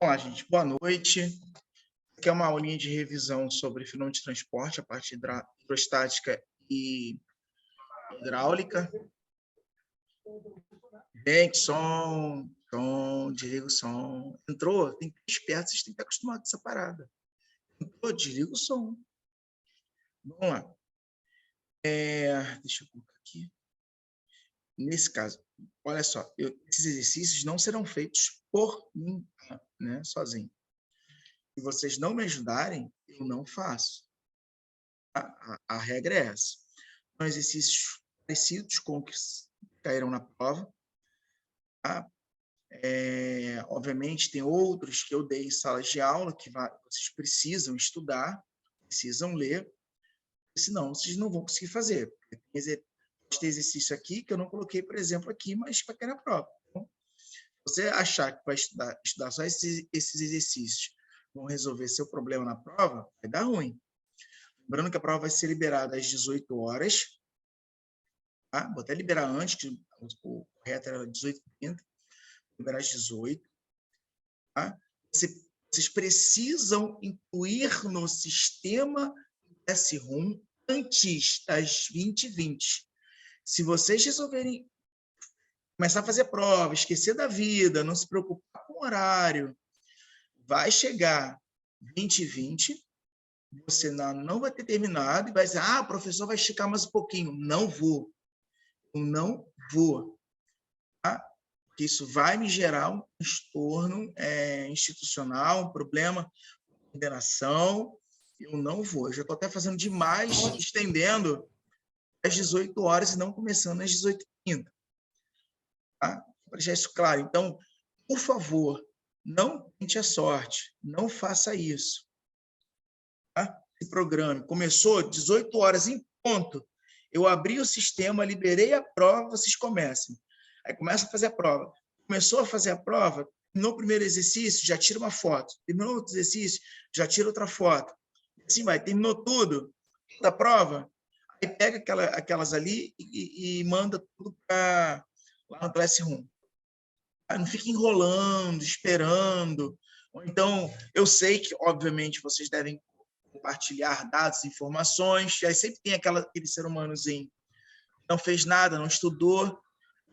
Olá, gente. Boa noite. Aqui é uma aulinha de revisão sobre fenômeno de transporte, a parte hidrostática e hidráulica. Gente, som, desliga o som. Entrou? Tem que estar esperto, vocês têm que estar acostumados com essa parada. Entrou, desliga o som. Vamos lá. Deixa eu colocar aqui. Nesse caso, olha só, esses exercícios não serão feitos por mim, né, sozinho. Se vocês não me ajudarem, eu não faço. A regra é essa. São exercícios parecidos com os que caíram na prova. Tá? Obviamente, tem outros que eu dei em salas de aula que vocês precisam estudar, precisam ler, senão vocês não vão conseguir fazer. Tem exercício aqui que eu não coloquei, por exemplo, aqui, mas para cair na prova. Então, se você achar que vai estudar só esses exercícios vão resolver seu problema na prova, vai dar ruim. Lembrando que a prova vai ser liberada às 18 horas. Tá? Vou até liberar antes, que o correto era 18h30. Liberar às 18. Tá? Vocês precisam incluir no sistema S-RUM antes das 20h20. Se vocês resolverem começar a fazer prova, esquecer da vida, não se preocupar com o horário, vai chegar 20h20, você não vai ter terminado e vai dizer, o professor vai esticar mais um pouquinho. Não vou. Eu não vou. Tá? Porque isso vai me gerar um transtorno institucional, um problema de coordenação. Eu não vou. Eu já estou até fazendo demais, estendendo às 18 horas e não começando às 18h30. Tá? Para deixar isso claro. Então, por favor, não tente a sorte. Não faça isso. Tá? Se programe. Começou 18 horas em ponto. Eu abri o sistema, liberei a prova, vocês comecem. Aí começa a fazer a prova. Começou a fazer a prova, no primeiro exercício, já tira uma foto. Terminou outro exercício, já tira outra foto. Assim vai, terminou tudo da prova, aí pega aquelas ali e manda tudo para lá no Classroom. Aí não fica enrolando, esperando. Ou então, eu sei que, obviamente, vocês devem compartilhar dados, informações, e aí sempre tem aquele ser humanozinho que não fez nada, não estudou,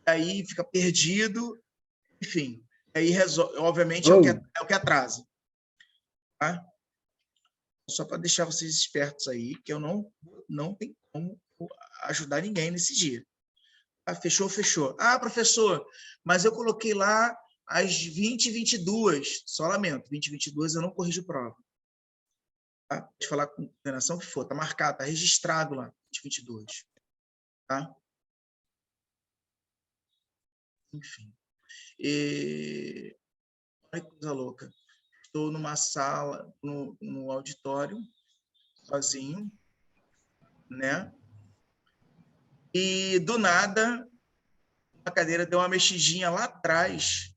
aí fica perdido, enfim, aí obviamente é o que atrasa. Tá? Só para deixar vocês espertos aí, que eu não tenho como ajudar ninguém nesse dia. Fechou, fechou. Professor, mas eu coloquei lá às 20h22, só lamento, 20h22 eu não corrijo prova. Tá? Pode falar com coordenação que for, está marcado, está registrado lá, 20h22. Tá? Enfim. Olha que coisa louca. Estou numa sala, no auditório, sozinho, né? E, do nada, a cadeira deu uma mexidinha lá atrás.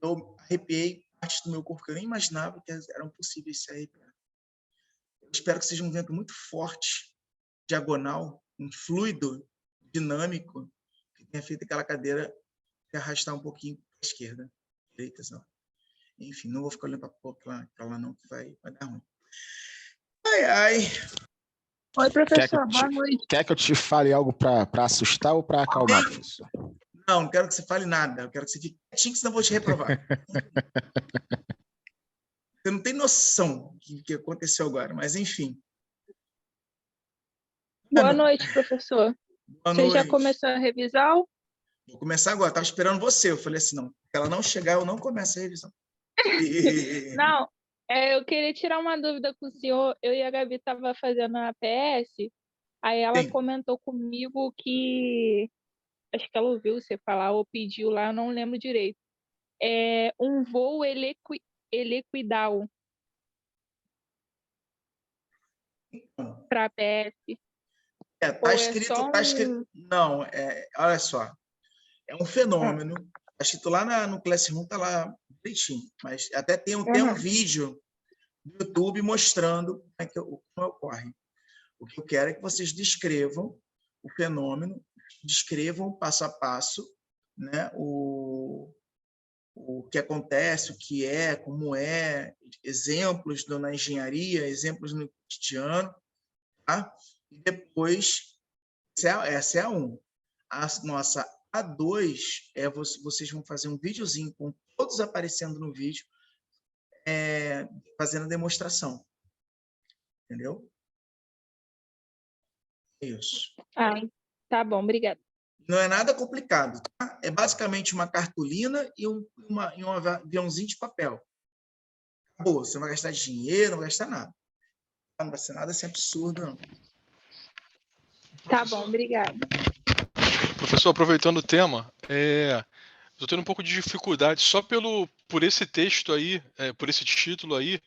Eu arrepiei partes do meu corpo que eu nem imaginava que eram possíveis se arrepiar. Eu espero que seja um vento muito forte, diagonal, um fluido dinâmico, que tenha feito aquela cadeira se arrastar um pouquinho para a esquerda, direita, não. Enfim, não vou ficar olhando para lá não, que vai dar ruim. Ai. Oi, professor, boa noite. Quer que eu te fale algo para assustar ou para acalmar, professor? Não quero que você fale nada. Eu quero que você fique quietinho, senão eu vou te reprovar. Você não tem noção do que aconteceu agora, mas enfim. Boa noite, professor. Você já começou a revisar? Vou começar agora. Estava esperando você. Eu falei assim, não. Se ela não chegar, eu não começo a revisão. Não, eu queria tirar uma dúvida com o senhor. Eu e a Gabi estava fazendo a APS, aí ela comentou comigo que, acho que ela ouviu você falar ou pediu lá, eu não lembro direito. Um voo helicoidal para a APS. Tá escrito. Não, olha só. É um fenômeno. Está escrito lá no Classroom, está lá direitinho. Mas até tem um vídeo no YouTube mostrando como ocorre. O que eu quero é que vocês descrevam o fenômeno, descrevam passo a passo, né, o que acontece, o que é, como é, exemplos na engenharia, exemplos no cotidiano, tá? E depois, essa é a 1. A nossa A2 vocês vão fazer um videozinho com todos aparecendo no vídeo, fazendo a demonstração. Entendeu? Isso. Ah, tá bom, obrigada. Não é nada complicado, tá? É basicamente uma cartolina e um aviãozinho de papel. Acabou. Você não vai gastar dinheiro, não vai gastar nada. Não vai ser nada assim absurdo, não. Tá bom, obrigada. Professor, aproveitando o tema, estou tendo um pouco de dificuldade só por esse texto aí, por esse título aí,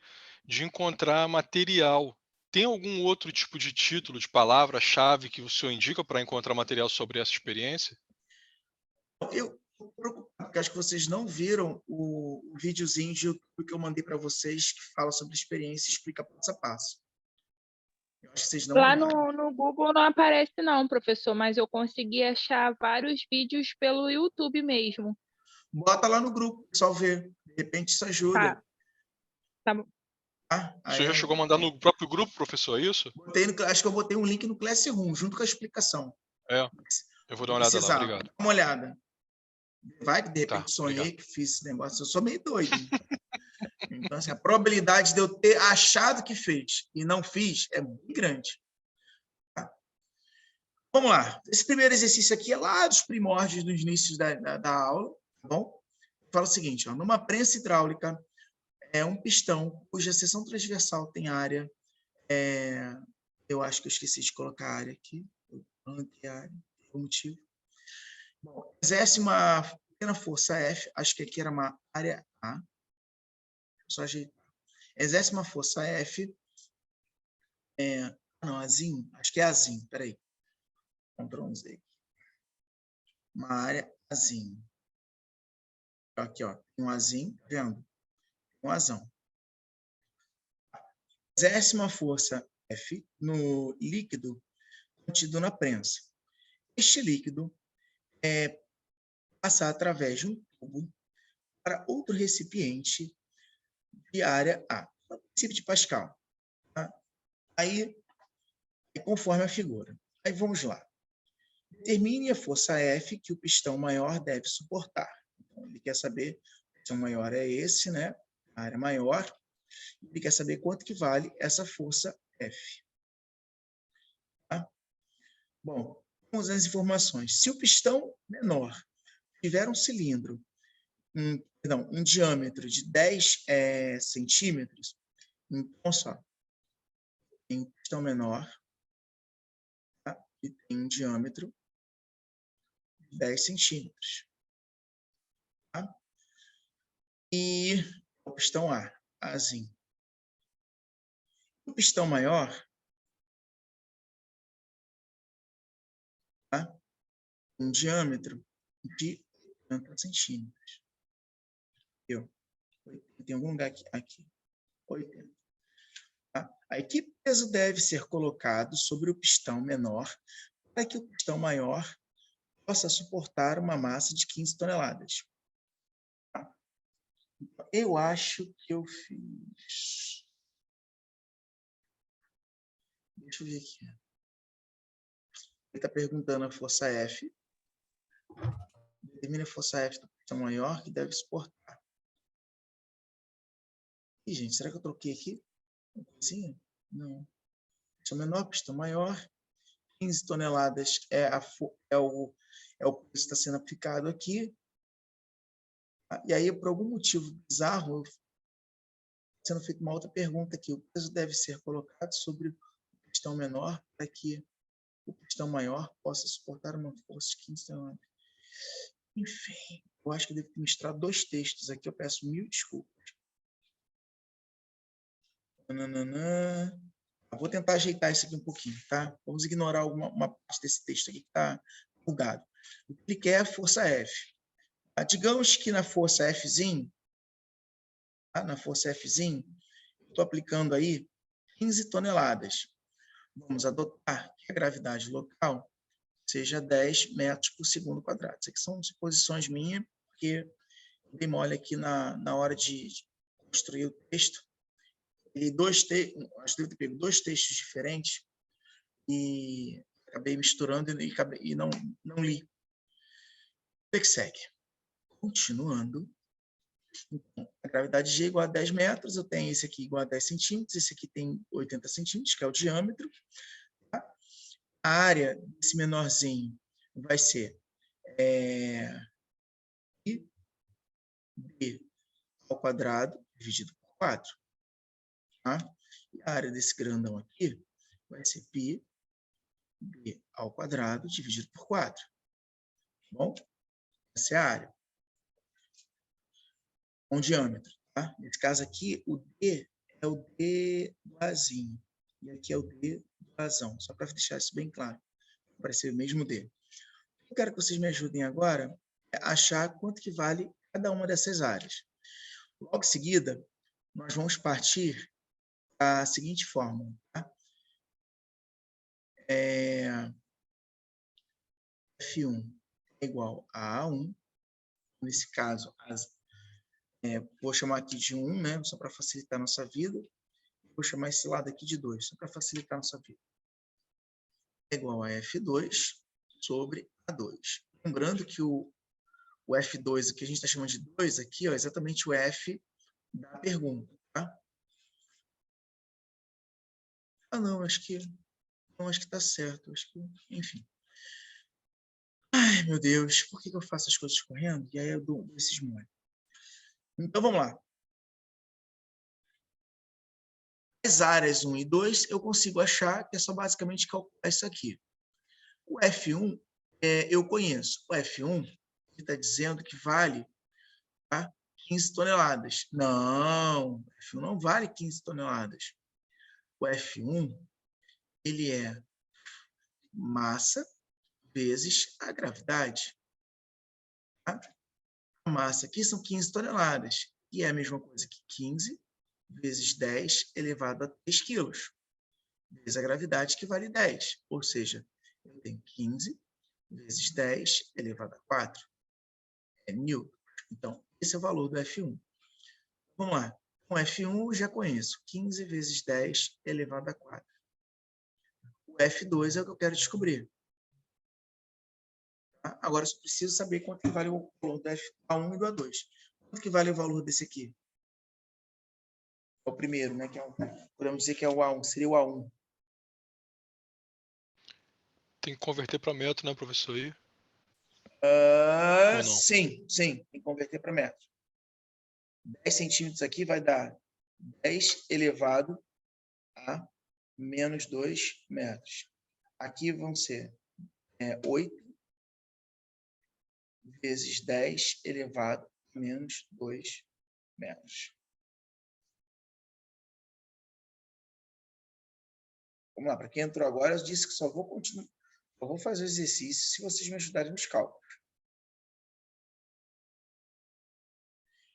de encontrar material. Tem algum outro tipo de título, de palavra-chave que o senhor indica para encontrar material sobre essa experiência? Eu estou preocupado, porque acho que vocês não viram o videozinho de YouTube que eu mandei para vocês, que fala sobre a experiência e explica passo a passo. Eu acho que vocês não Lá viram. no Google não aparece não, professor, mas eu consegui achar vários vídeos pelo YouTube mesmo. Bota lá no grupo, o pessoal vê. De repente isso ajuda. Tá bom. Tá? O senhor já chegou a mandar no próprio grupo, professor, é isso? Acho que eu botei um link no Classroom, junto com a explicação. Eu vou dar uma olhada lá, obrigado. Dá uma olhada. Vai que de repente Tá, sonhei obrigado. que fiz esse negócio. Eu sou meio doido. Então, assim, a probabilidade de eu ter achado que fez e não fiz é muito grande. Tá? Vamos lá. Esse primeiro exercício aqui é lá dos primórdios, dos inícios da aula. Tá bom? Fala o seguinte, ó, numa prensa hidráulica, é um pistão cuja seção transversal tem área. Eu acho que eu esqueci de colocar a área aqui. Eu coloquei a área, por motivo. Bom, exerce uma pequena força F, acho que aqui era uma área A. Só ajeitar. Exerce uma força F. Não, Azinho, acho que é Azinho, peraí. Ctrl Z. Uma área Azinho. Aqui, ó, um Azinho, tá vendo? Um Azão. Exerce uma força F no líquido contido na prensa. Este líquido passa através de um tubo para outro recipiente de área A. O princípio de Pascal. Tá? Aí, conforme a figura. Aí vamos lá. Determine a força F que o pistão maior deve suportar. Então, ele quer saber, o pistão maior é esse, né? A área maior. Ele quer saber quanto que vale essa força F. Tá? Bom, vamos às informações. Se o pistão menor tiver um cilindro, um diâmetro de 10 centímetros, então só, tem um pistão menor, tá? E tem um diâmetro de 10 centímetros. Tá? E o pistão A, Azinho. O pistão maior, tá? Um diâmetro de 80 centímetros. Tem algum lugar aqui. 80. Tá? Aí, que peso deve ser colocado sobre o pistão menor para que o pistão maior possa suportar uma massa de 15 toneladas? Tá? Eu acho que eu fiz... Deixa eu ver aqui. Ele está perguntando a força F. Determina a força F do pistão maior que deve suportar. Ih, gente, será que eu troquei aqui? Uma coisinha? Não. Pistão menor, pistão maior. 15 toneladas o peso que está sendo aplicado aqui. E aí, por algum motivo bizarro, sendo feita uma outra pergunta aqui. O peso deve ser colocado sobre o pistão menor para que o pistão maior possa suportar uma força de 15 toneladas. Enfim, eu acho que eu devo misturar dois textos aqui. Eu peço mil desculpas. Vou tentar ajeitar isso aqui um pouquinho, tá? Vamos ignorar uma parte desse texto aqui que está bugado. O que ele quer é a força F. Digamos que na força Fzinho, tá? Na força Fzinho, estou aplicando aí 15 toneladas. Vamos adotar que a gravidade local seja 10 metros por segundo quadrado. Isso aqui são suposições minhas, porque dei mole aqui na hora de construir o texto. E acho que devo ter pego 2 textos diferentes e acabei misturando e não li. O que segue? Continuando. Então, a gravidade G é igual a 10 metros, eu tenho esse aqui igual a 10 centímetros, esse aqui tem 80 centímetros, que é o diâmetro. Tá? A área desse menorzinho vai ser π b ao quadrado dividido por 4. Tá? E a área desse grandão aqui vai ser π b ao quadrado dividido por 4. Bom? Essa é a área. Com diâmetro. Tá? Nesse caso aqui, o D é o D do Azinho. E aqui é o D do Azão. Só para deixar isso bem claro. Vai ser o mesmo D. Eu quero que vocês me ajudem agora a achar quanto que vale cada uma dessas áreas. Logo em seguida, nós vamos partir da seguinte fórmula. Tá? F1 é igual a A1. Nesse caso, vou chamar aqui de 1, né? Só para facilitar a nossa vida. Vou chamar esse lado aqui de 2, só para facilitar a nossa vida. É igual a F2 sobre A2. Lembrando que o F2, o que a gente está chamando de 2 aqui, ó, é exatamente o F da pergunta. Tá? Não, acho que está certo. Acho que, enfim. Ai, meu Deus, por que eu faço as coisas correndo? E aí eu dou esses mole. Então, vamos lá. As áreas 1 e 2, eu consigo achar que é só basicamente calcular isso aqui. O F1, eu conheço. O F1 está dizendo que vale, tá, 15 toneladas. Não, o F1 não vale 15 toneladas. O F1, ele é massa vezes a gravidade. Tá? A massa aqui são 15 toneladas, e é a mesma coisa que 15 vezes 10 elevado a 3 quilos, vezes a gravidade, que vale 10. Ou seja, eu tenho 15 vezes 10 elevado a 4. É newton. Então, esse é o valor do F1. Vamos lá. Com F1 eu já conheço. 15 vezes 10 elevado a 4. O F2 é o que eu quero descobrir. Tá? Agora, eu só preciso saber quanto que vale o valor do A1 e do A2. Quanto que vale o valor desse aqui? É o primeiro, né? Que é podemos dizer que é o A1. Seria o A1. Tem que converter para metro, né, professor? Aí? Sim. Tem que converter para metro. 10 centímetros aqui vai dar 10 elevado a menos 2 metros. Aqui vão ser 8 vezes 10 elevado a menos 2 metros. Vamos lá, para quem entrou agora, eu disse que só vou continuar, só vou fazer o exercício se vocês me ajudarem nos cálculos.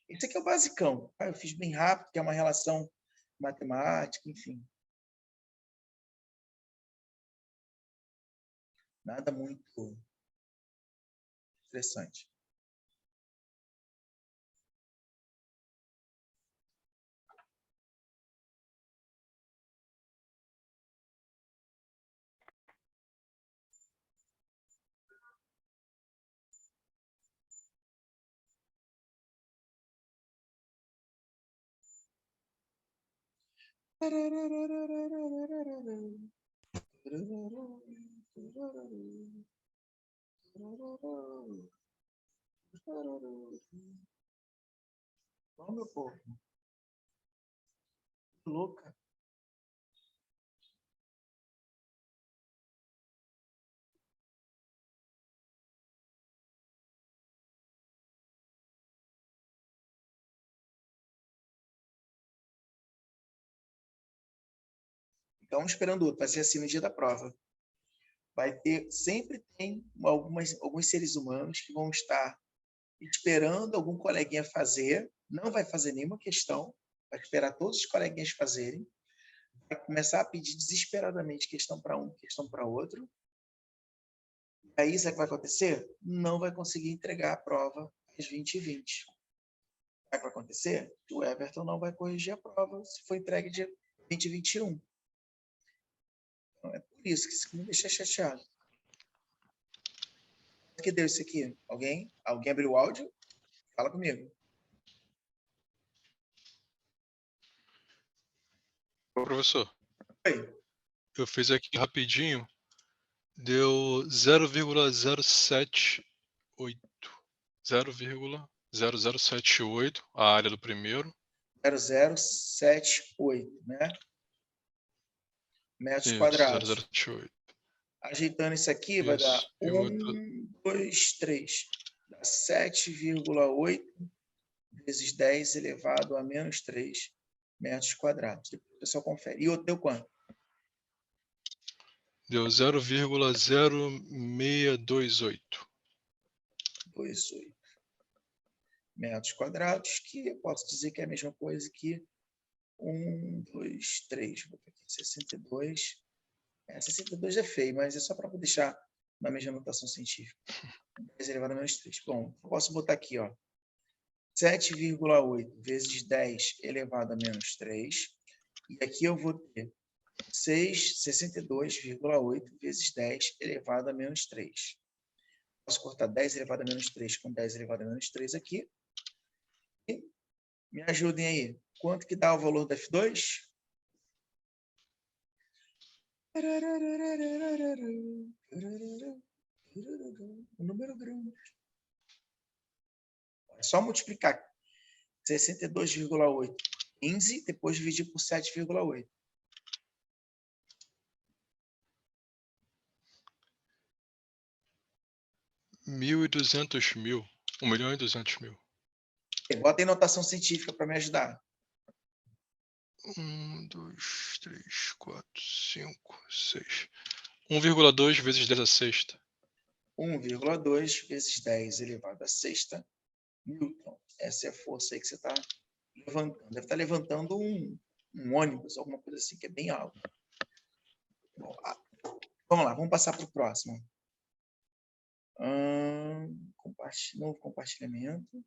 Esse aqui é o basicão. Eu fiz bem rápido, que é uma relação matemática, enfim. Nada muito interessante. Bom, meu povo. Louca. Então, esperando outro. Vai ser assim no dia da prova. Sempre tem alguns seres humanos que vão estar esperando algum coleguinha fazer, não vai fazer nenhuma questão, vai esperar todos os coleguinhas fazerem, vai começar a pedir desesperadamente questão para um, questão para outro. Aí, sabe o que vai acontecer? Não vai conseguir entregar a prova às 20h20. que vai acontecer? O Everton não vai corrigir a prova se for entregue dia 20 e 21. Então, é por isso que isso me deixa chateado. O que deu isso aqui? Alguém? Alguém abriu o áudio? Fala comigo. Professor, Oi. eu fiz aqui rapidinho, deu 0,078. 0,0078 a área do primeiro. 0078, né? Metros Isso, quadrados. 0078. Ajeitando isso aqui, vai dar Isso. E o outro 2, 3. Dá 7,8 vezes 10 elevado a menos 3 metros quadrados. Depois o pessoal confere. E o outro deu quanto? deu 0,0628. 2,8 metros quadrados, que eu posso dizer que é a mesma coisa que 1, 2, 3. Vou botar aqui 62. 62 é feio, mas é só para deixar na mesma notação científica. 10 elevado a menos 3. Bom, eu posso botar aqui, ó, 7,8 vezes 10 elevado a menos 3. E aqui eu vou ter 62,8 vezes 10 elevado a menos 3. Posso cortar 10 elevado a menos 3 com 10 elevado a menos 3 aqui. E me ajudem aí. Quanto que dá o valor da F2? Um número grande. É só multiplicar 62,8 por 15, depois dividir por 7,8. 1.200.000. 1.200.000. Bota em notação científica para me ajudar. 1, 2, 3, 4, 5, 6. 1,2 vezes 10 a sexta. 1,2 vezes 10 elevado a sexta Newton. Essa é a força aí que você está levantando. Deve estar levantando um ônibus, alguma coisa assim, que é bem alto. Bom, vamos lá, vamos passar para o próximo. Novo compartilhamento.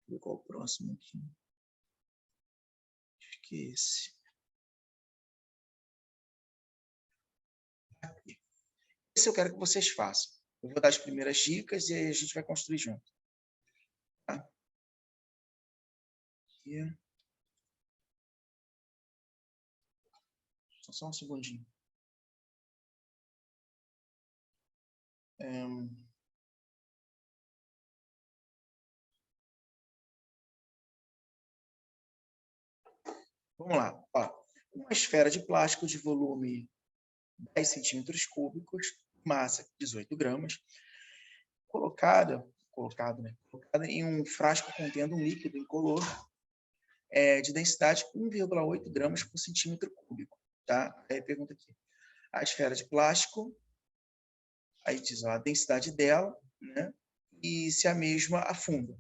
Vou ver qual é o próximo aqui. Acho que é esse. Aqui. Esse eu quero que vocês façam. Eu vou dar as primeiras dicas e aí a gente vai construir junto. Tá? Aqui. Só um segundinho. Vamos lá. Ó, uma esfera de plástico de volume 10 centímetros cúbicos, massa 18 gramas, colocada em um frasco contendo um líquido incolor de densidade 1,8 gramas por centímetro cúbico. Tá? Aí pergunta aqui. A esfera de plástico, aí diz ó, a densidade dela, né? E se a mesma afunda.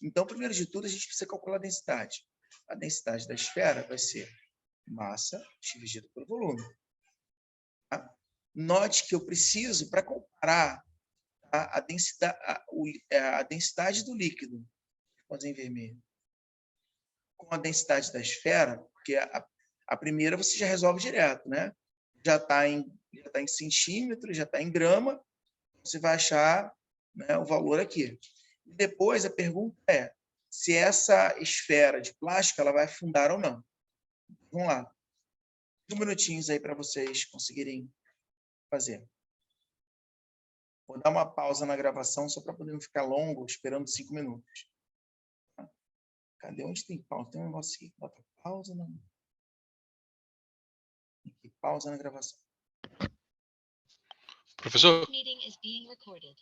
Então, primeiro de tudo, a gente precisa calcular a densidade. A densidade da esfera vai ser massa dividido pelo volume. Tá? Note que eu preciso, para comparar a densidade do líquido, vou em vermelho, com a densidade da esfera, porque a primeira você já resolve direto, né? Já está em centímetros, já está em grama, você vai achar, né, o valor aqui. E depois a pergunta é se essa esfera de plástico ela vai afundar ou não. Vamos lá. 2 minutinhos aí para vocês conseguirem fazer. Vou dar uma pausa na gravação só para poder não ficar longo, esperando 5 minutos. Cadê? Onde tem pausa? Tem um negócio aqui. Bota pausa. Não. Aqui, pausa na gravação. Professor? Meeting is being recorded.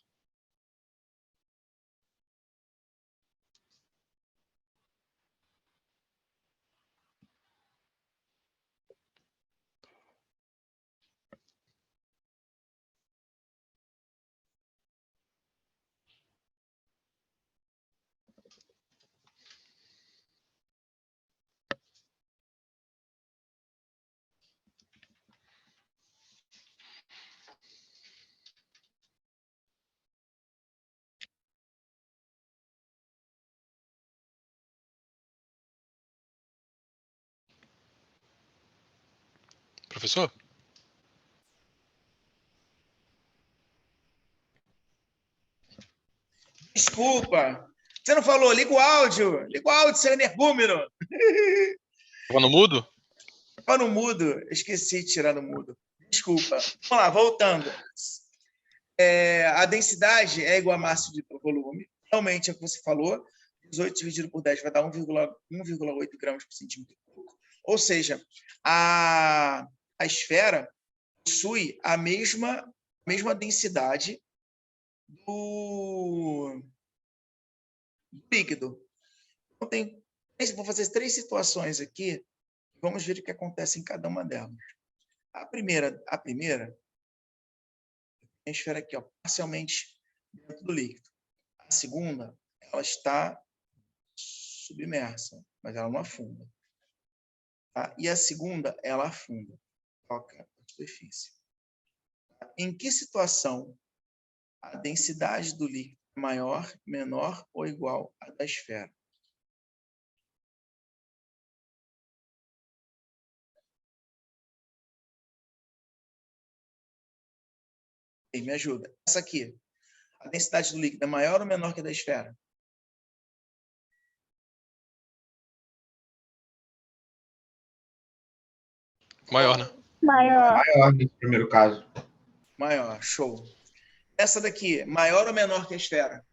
Professor? Desculpa. Você não falou? Liga o áudio. Liga o áudio, seu energúmeno. Estava no mudo? Estava no mudo. Eu esqueci de tirar no mudo. Desculpa. Vamos lá, voltando. A densidade é igual a massa dividido por volume. Realmente é o que você falou. 18 dividido por 10 vai dar 1,8 gramas por centímetro cúbico. Ou seja, a esfera possui a mesma densidade do líquido. Então, vou fazer 3 situações aqui. Vamos ver o que acontece em cada uma delas. A primeira, a esfera aqui, ó, parcialmente dentro do líquido. A segunda, ela está submersa, mas ela não afunda. Tá? E a segunda, ela afunda, toca a superfície. Em que situação a densidade do líquido é maior, menor ou igual à da esfera? E me ajuda. Essa aqui, a densidade do líquido é maior ou menor que a da esfera? Maior, né? Maior. Maior nesse primeiro caso. Maior, show. Essa daqui, maior ou menor que a esfera?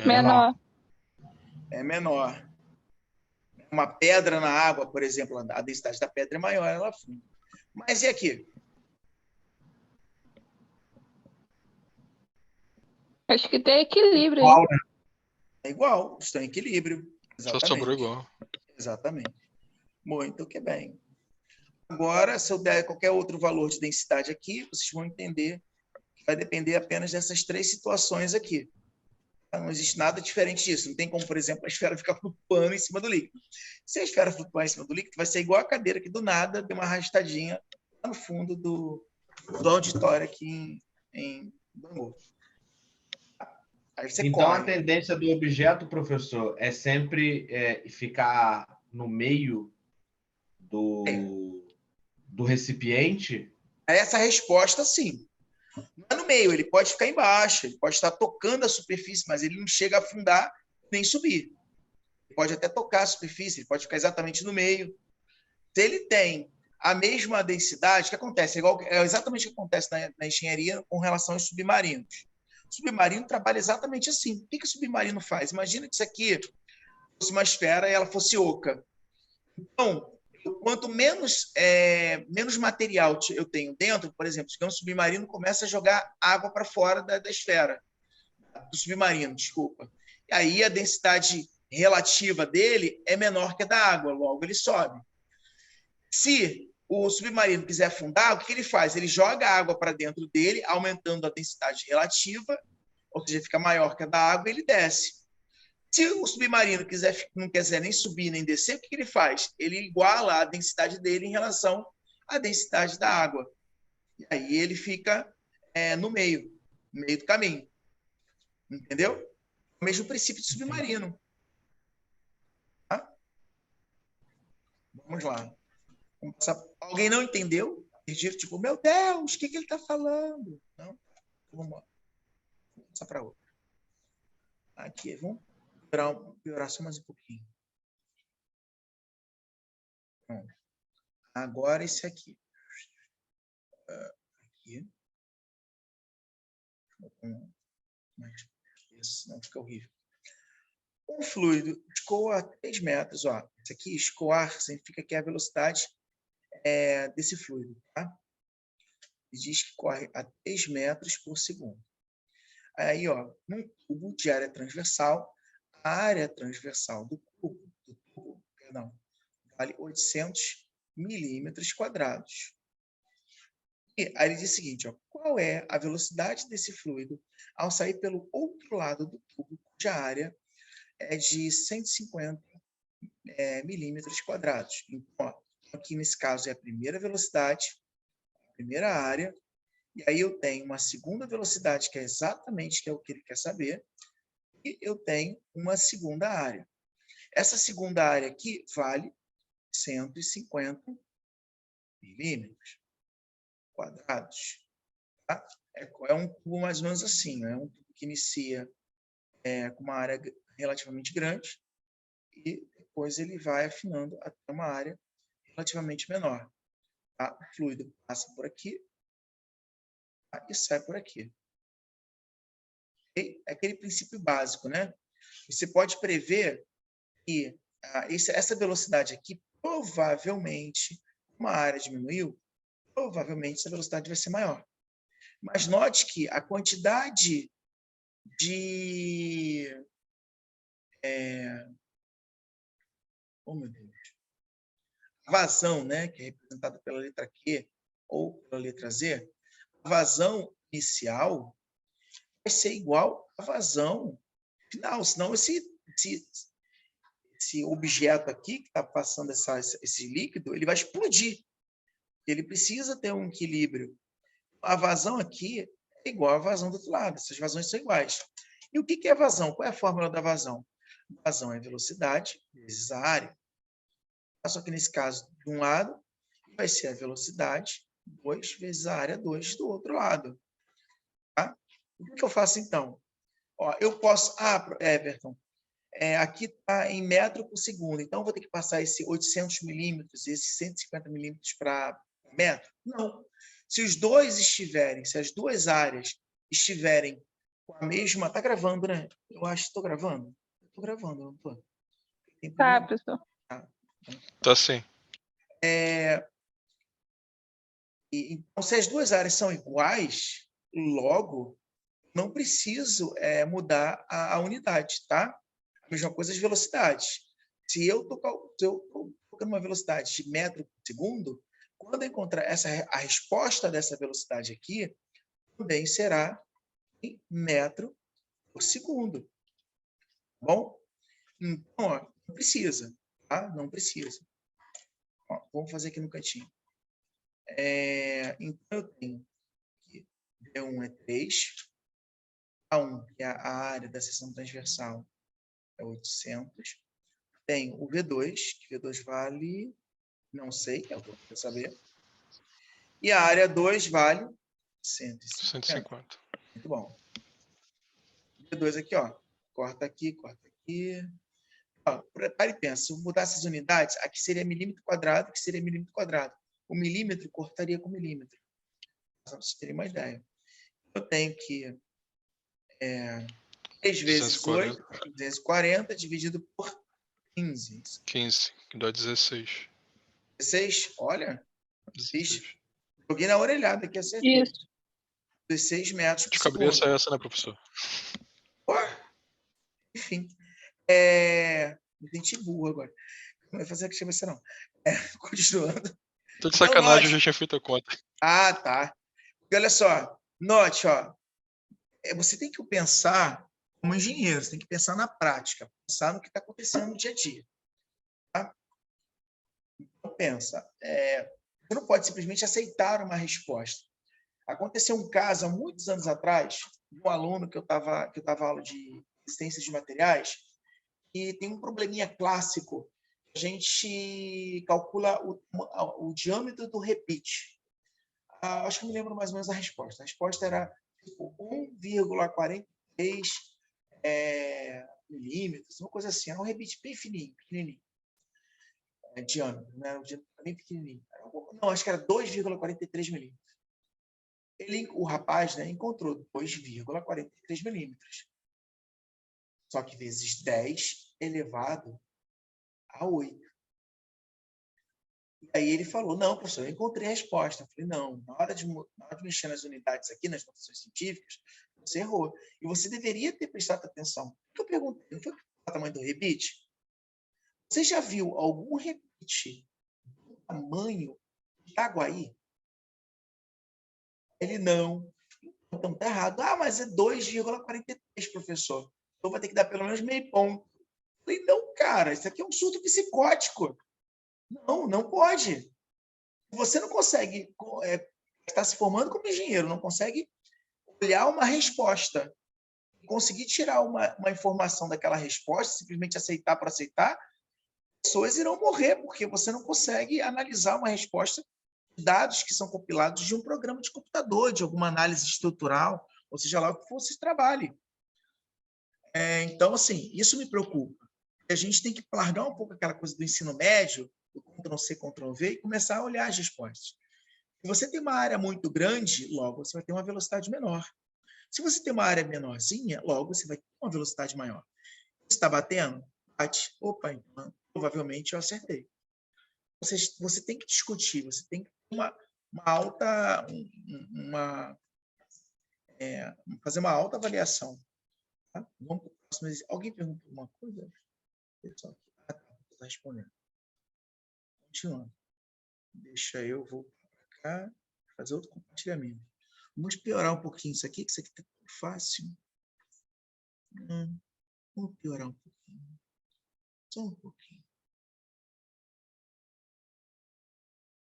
Menor. É menor. Uma pedra na água, por exemplo, a densidade da pedra é maior, ela afunda. Mas e aqui? Acho que tem equilíbrio. Igual, né? É igual, estão em equilíbrio. Só sobrou igual. Exatamente. Muito que bem. Agora, se eu der qualquer outro valor de densidade aqui, vocês vão entender que vai depender apenas dessas 3 situações aqui. Não existe nada diferente disso. Não tem como, por exemplo, a esfera ficar flutuando em cima do líquido. Se a esfera flutuar em cima do líquido, vai ser igual a cadeira que do nada deu uma arrastadinha lá no fundo do auditório aqui em Bangu. Aí você Então, corre. a tendência do objeto, professor, é sempre ficar no meio do recipiente? Essa resposta, sim. Não é no meio, ele pode ficar embaixo, ele pode estar tocando a superfície, mas ele não chega a afundar nem subir. Ele pode até tocar a superfície, ele pode ficar exatamente no meio. Se ele tem a mesma densidade, o que acontece? É exatamente o que acontece na engenharia com relação aos submarinos. O submarino trabalha exatamente assim. O que o submarino faz? Imagina que isso aqui fosse uma esfera e ela fosse oca. Então, quanto menos material eu tenho dentro, por exemplo, se o submarino começa a jogar água para fora da esfera, do submarino, desculpa. E aí a densidade relativa dele é menor que a da água, logo ele sobe. Se o submarino quiser afundar, o que ele faz? Ele joga a água para dentro dele, aumentando a densidade relativa, ou seja, fica maior que a da água, e ele desce. Se o submarino não quiser nem subir nem descer, o que ele faz? Ele iguala a densidade dele em relação à densidade da água. E aí ele fica no meio do caminho. Entendeu? O mesmo princípio de submarino. Tá? Vamos lá. Vamos passar. Alguém não entendeu? Tipo, meu Deus, o que ele está falando? Não? Então, vamos lá. Vamos passar para outra. Aqui, vamos piorar só mais um pouquinho. Pronto. Agora esse aqui. Aqui. Mas isso não fica horrível. Um fluido escoa a 3 metros. Ó. Esse aqui, escoar, significa que é a velocidade desse fluido. Tá? Diz que corre a 3 metros por segundo. Aí, ó, num tubo de área transversal, a área transversal do tubo vale 800 milímetros quadrados. E aí ele diz o seguinte, ó, qual é a velocidade desse fluido ao sair pelo outro lado do tubo, cuja área é de 150 milímetros quadrados. Então, ó, aqui nesse caso é a primeira velocidade, a primeira área, e aí eu tenho uma segunda velocidade, que é exatamente o que ele quer saber, e eu tenho uma segunda área. Essa segunda área aqui vale 150 milímetros quadrados. Tá? É um cubo mais ou menos assim, né? Um cubo que inicia com uma área relativamente grande e depois ele vai afinando até uma área relativamente menor. Tá? O fluido passa por aqui, tá? E sai por aqui. É aquele princípio básico, né? Você pode prever que essa velocidade aqui, provavelmente, uma área diminuiu, provavelmente essa velocidade vai ser maior. Mas note que a quantidade de... oh, meu Deus. Vazão, né, que é representada pela letra Q ou pela letra Z, a vazão inicial vai ser igual à vazão final, senão esse objeto aqui que está passando esse líquido, ele vai explodir. Ele precisa ter um equilíbrio. A vazão aqui é igual à vazão do outro lado. Essas vazões são iguais. E o que é vazão? Qual é a fórmula da vazão? Vazão é velocidade vezes a área. Só que nesse caso, de um lado, vai ser a velocidade 2 vezes a área 2 do outro lado. Tá? O que eu faço então? Ó, eu posso... Everton, aqui está em metro por segundo, então eu vou ter que passar esse 800 milímetros e esse 150 milímetros para metro? Não. Se as duas áreas estiverem com a mesma... Está gravando, né? Eu acho que estou gravando. Estou gravando, não estou? Tá, professor. Tá sim. Então, se as duas áreas são iguais, logo, não preciso mudar a unidade, tá? A mesma coisa as velocidades. Se eu estou colocando uma velocidade de metro por segundo, quando eu encontrar a resposta dessa velocidade aqui, também será em metro por segundo. Tá bom? Então, ó, não precisa, tá? Não precisa. Ó, vamos fazer aqui no cantinho. Então, eu tenho aqui, V1 é 3, A1, que é a área da seção transversal, é 800. Tem o V2, que V2 vale, não sei, é o que eu quero saber. E a área 2 vale 150. Muito bom. V2 aqui, ó. Corta aqui, corta aqui. Ó, para e pensa, se eu mudar essas unidades, aqui seria milímetro quadrado, aqui seria milímetro quadrado. O milímetro cortaria com milímetro. Para vocês terem uma ideia. Eu tenho que 3 vezes 8, 240, dividido por 15. 15, que dá 16. 16, olha. 16. Joguei na orelhada aqui, acertei. Isso. 16 metros por De segundo. cabeça é essa, né, professor? Enfim. Me senti burro agora. Não vai fazer a cabeça, não. Continuando. Tô de sacanagem, eu já tinha feito a conta. Ah, tá. Porque olha só, note, ó. Você tem que pensar como engenheiro, você tem que pensar na prática, pensar no que está acontecendo no dia a dia. Tá? Então, pensa. Você não pode simplesmente aceitar uma resposta. Aconteceu um caso há muitos anos atrás, de um aluno que eu dava aula de resistência de materiais, e tem um probleminha clássico. A gente calcula o diâmetro do rebite. Acho que eu me lembro mais ou menos a resposta. A resposta era tipo, 1,43 milímetros, uma coisa assim. Era um rebite bem pequenininho. Diâmetro, né? O diâmetro bem pequenininho. Não, acho que era 2,43 milímetros. O rapaz, né, encontrou 2,43 milímetros. Só que vezes 10 elevado a 8. E aí ele falou, não, professor, eu encontrei a resposta. Eu falei, não, na hora de mexer nas unidades aqui, nas notações científicas, você errou. E você deveria ter prestado atenção. O que eu perguntei, não foi o tamanho do rebite? Você já viu algum rebite do tamanho de Itaguaí? Ele, não. Então, está errado. Mas é 2,43, professor. Então, vai ter que dar pelo menos meio ponto. Eu falei, não, cara, isso aqui é um surto psicótico. Não, não pode. Você não consegue estar se formando como engenheiro, não consegue olhar uma resposta, conseguir tirar uma informação daquela resposta, simplesmente aceitar por aceitar, pessoas irão morrer, porque você não consegue analisar uma resposta dados que são compilados de um programa de computador, de alguma análise estrutural, ou seja lá o que for vocês trabalhem. Então, assim, isso me preocupa. A gente tem que largar um pouco aquela coisa do ensino médio, do Ctrl+C, Ctrl+V, e começar a olhar as respostas. Se você tem uma área muito grande, logo você vai ter uma velocidade menor. Se você tem uma área menorzinha, logo você vai ter uma velocidade maior. Você está batendo? Bate. Opa, então, provavelmente eu acertei. Você tem que discutir, você tem que ter fazer uma alta avaliação. Tá? Vamos para o próximo. Alguém perguntou alguma coisa? Pessoal, está respondendo. Continuando. Deixa eu voltar para cá, fazer outro compartilhamento. Vamos piorar um pouquinho isso aqui, que isso aqui está tão fácil. Vamos piorar um pouquinho. Só um pouquinho.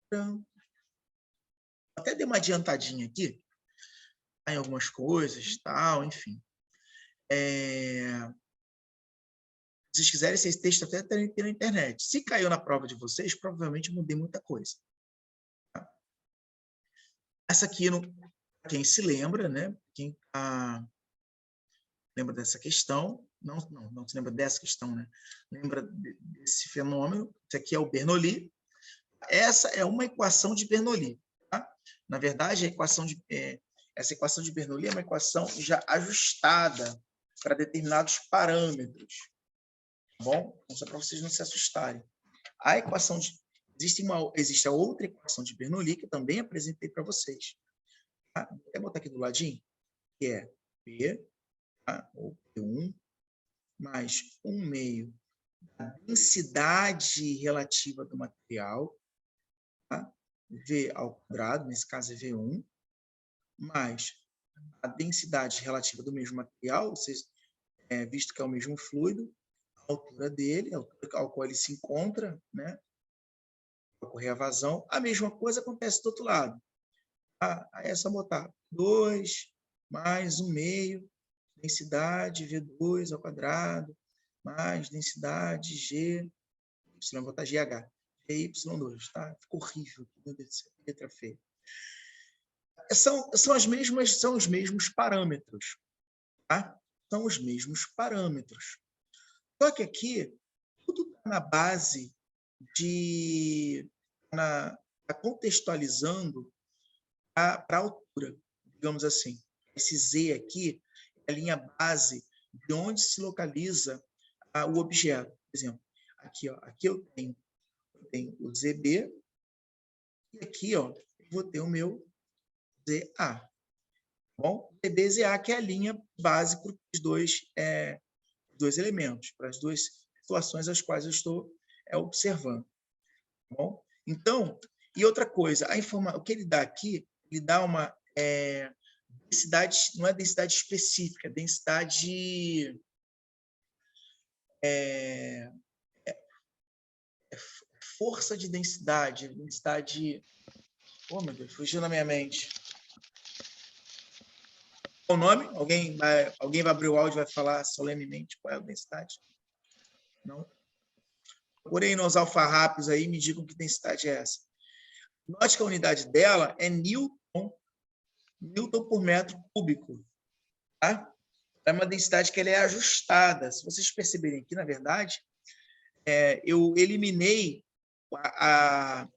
Pronto. Até dei uma adiantadinha aqui em algumas coisas, tal, enfim. Se vocês quiserem, esse texto até tem na internet. Se caiu na prova de vocês, provavelmente eu mudei muita coisa. Tá? Essa aqui, quem se lembra, né? Quem lembra dessa questão, não se lembra dessa questão, né? Lembra desse fenômeno. Isso aqui é o Bernoulli. Essa é uma equação de Bernoulli. Tá? Na verdade, essa equação de Bernoulli é uma equação já ajustada para determinados parâmetros. Tá bom? Então, só para vocês não se assustarem. A equação existe a outra equação de Bernoulli que eu também apresentei para vocês. Tá? Vou botar aqui do ladinho, que é P, tá? Ou P1, mais 1/2 da densidade relativa do material, tá? V ao quadrado, nesse caso é V1, mais a densidade relativa do mesmo material, visto que é o mesmo fluido, a altura dele, a altura ao qual ele se encontra, né? Para ocorrer a vazão. A mesma coisa acontece do outro lado. Aí é só botar 2 mais 1/2 densidade V2 ao quadrado, mais densidade G, Y, vou botar GH, GY2, tá? Ficou horrível, meu Deus do céu, letra feia. São os mesmos parâmetros, tá? São os mesmos parâmetros. Só que aqui, tudo está na base está contextualizando para a altura, digamos assim. Esse Z aqui é a linha base de onde se localiza o objeto. Por exemplo, aqui eu tenho o ZB e aqui eu vou ter o meu ZA. Bom, ZB e ZA, que é a linha base para os dois elementos, para as duas situações às quais eu estou observando. Bom, então, e outra coisa, o que ele dá aqui, ele dá uma densidade, não é densidade específica, é densidade força de densidade, oh meu Deus, fugiu na minha mente. Qual o nome? Alguém vai abrir o áudio e vai falar solenemente qual é a densidade? Não? Procurem nos alfarrápios aí, me digam que densidade é essa. Note que a unidade dela é Newton por metro cúbico. Tá? É uma densidade que ela é ajustada. Se vocês perceberem aqui, na verdade, eu eliminei a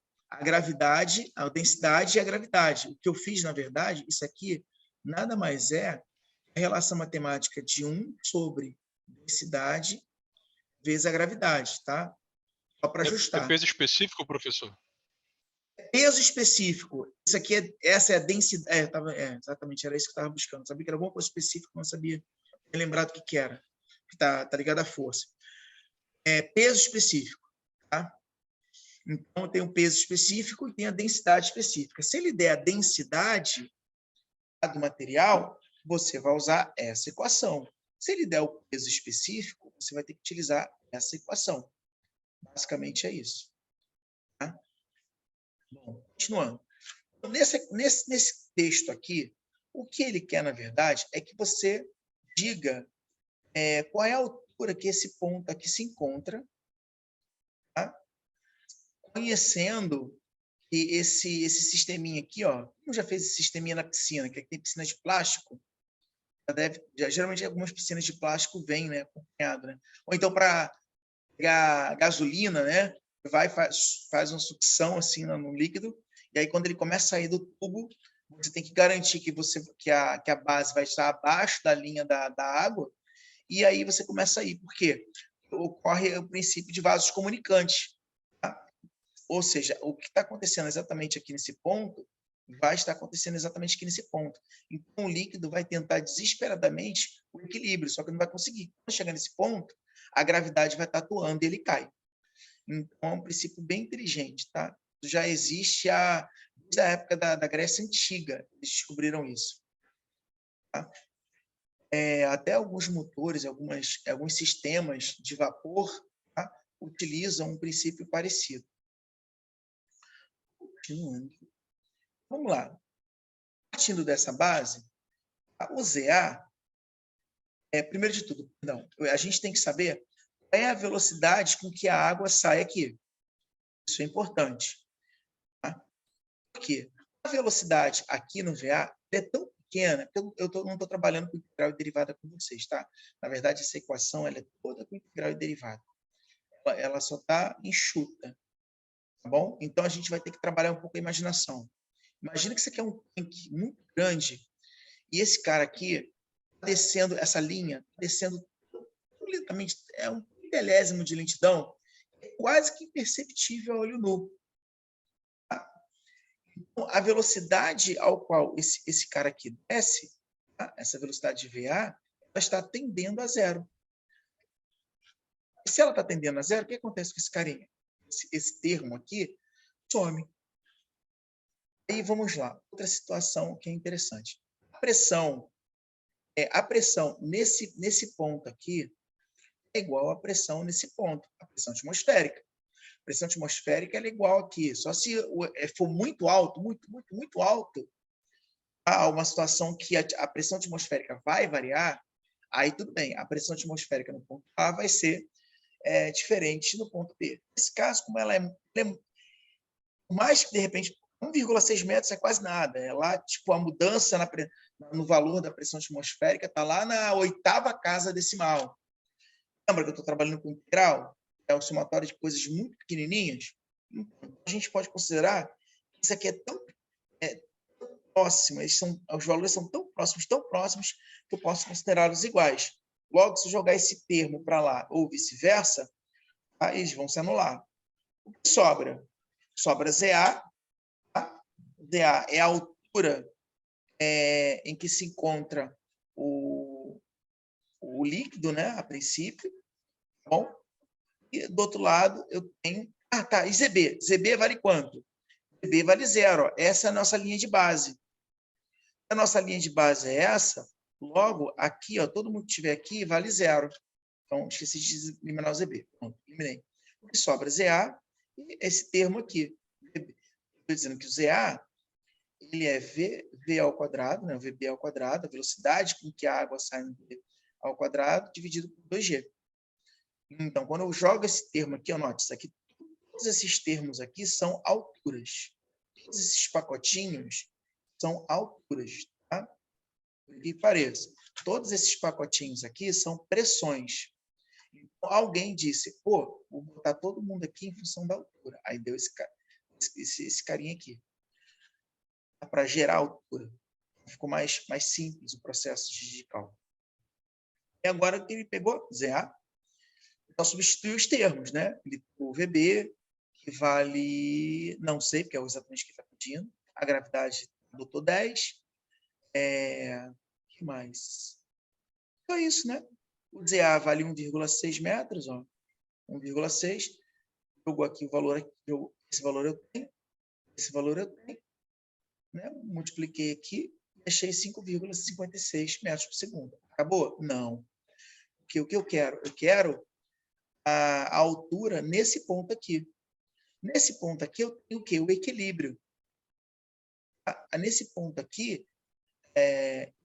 gravidade, a densidade e a gravidade. O que eu fiz, na verdade, isso aqui nada mais é a relação matemática de 1 sobre densidade vezes a gravidade, tá? Só para ajustar. É peso específico, professor? Peso específico. Isso aqui essa é a densidade. Exatamente, era isso que eu estava buscando. Eu sabia que era alguma coisa específica, não sabia lembrar do que era. Que tá ligado à força. Peso específico. Tá? Então, tem o peso específico e tem a densidade específica. Se ele der a densidade do material, você vai usar essa equação. Se ele der o peso específico, você vai ter que utilizar essa equação. Basicamente é isso. Tá? Bom, continuando. Então, nesse texto aqui, o que ele quer, na verdade, é que você diga qual é a altura que esse ponto aqui se encontra, tá? Conhecendo E esse sisteminha aqui, ó, como já fez esse sisteminha na piscina, que aqui tem piscina de plástico, geralmente algumas piscinas de plástico vêm, né, acompanhado, né? Ou então para pegar gasolina, né, faz uma sucção assim no líquido, e aí quando ele começa a sair do tubo, você tem que garantir que a base vai estar abaixo da linha da água, e aí você começa a ir. Por quê? Ocorre o princípio de vasos comunicantes. Tá? Ou seja, o que está acontecendo exatamente aqui nesse ponto vai estar acontecendo exatamente aqui nesse ponto. Então, o líquido vai tentar desesperadamente o equilíbrio, só que não vai conseguir. Quando chegar nesse ponto, a gravidade vai estar atuando e ele cai. Então, é um princípio bem inteligente. Tá? Já existe desde a época da Grécia Antiga, eles descobriram isso. Tá? Até alguns motores, alguns sistemas de vapor, tá? Utilizam um princípio parecido. Continuando. Vamos lá. Partindo dessa base, o ZA, primeiro de tudo, a gente tem que saber qual é a velocidade com que a água sai aqui. Isso é importante. Tá? Porque a velocidade aqui no VA é tão pequena, que eu não estou trabalhando com integral e derivada com vocês, tá? Na verdade, essa equação ela é toda com integral e derivada. Ela só está enxuta, tá bom? Então, a gente vai ter que trabalhar um pouco a imaginação. Imagina que você quer um tanque muito grande e esse cara aqui descendo essa linha, descendo lentamente, é um milésimo de lentidão, é quase que imperceptível a olho nu. Tá? Então, a velocidade ao qual esse cara aqui desce, tá? Essa velocidade de VA, ela está tendendo a zero. E se ela está tendendo a zero, o que acontece com esse carinha? Esse termo aqui some. Aí vamos lá, outra situação que é interessante. A pressão nesse ponto aqui é igual à pressão nesse ponto, a pressão atmosférica. A pressão atmosférica é igual aqui, só se for muito alto, muito alto, há uma situação que a pressão atmosférica vai variar, aí tudo bem, a pressão atmosférica no ponto A vai ser diferente no ponto B. Nesse caso, como ela é mais que, de repente, 1,6 metros é quase nada. É lá, tipo, a mudança no valor da pressão atmosférica está lá na 8ª casa decimal. Lembra que eu estou trabalhando com integral? É um somatório de coisas muito pequenininhas. Então, a gente pode considerar que isso aqui é tão próximo, os valores são tão próximos, que eu posso considerá-los iguais. Logo, se eu jogar esse termo para lá ou vice-versa, tá? Eles vão se anular. O que sobra? Sobra ZA. Tá? ZA é a altura em que se encontra o líquido, né, a princípio. Tá bom? E do outro lado, eu tenho... E ZB? ZB vale quanto? ZB vale 0. Ó. Essa é a nossa linha de base. A nossa linha de base é essa. Logo, aqui, ó, todo mundo que estiver aqui vale 0. Então, esqueci de eliminar o ZB. Pronto, eliminei. O que sobra? ZA e esse termo aqui. Estou dizendo que o ZA ele é V ao quadrado, né? O VB ao quadrado, a velocidade com que a água sai no V ao quadrado, dividido por 2G. Então, quando eu jogo esse termo aqui, anote isso aqui, todos esses termos aqui são alturas. Todos esses pacotinhos são alturas, tá? Por que pareça. Todos esses pacotinhos aqui são pressões. Então, alguém disse, pô, vou botar todo mundo aqui em função da altura. Aí deu esse carinha aqui. Para gerar altura. Ficou mais simples o processo de cálculo. E agora que ele pegou ZA, então substituiu os termos, né? O VB, que vale, não sei, porque é exatamente o que ele está pedindo. A gravidade adotou 10. O que mais? Então é isso, né? O ZA vale 1,6 metros, ó. 1,6. Jogou aqui o valor, esse valor eu tenho, esse valor eu tenho. Né? Multipliquei aqui e achei 5,56 metros por segundo. Acabou? Não. Porque o que eu quero? Eu quero a altura nesse ponto aqui. Nesse ponto aqui eu tenho o quê? O equilíbrio. Nesse ponto aqui,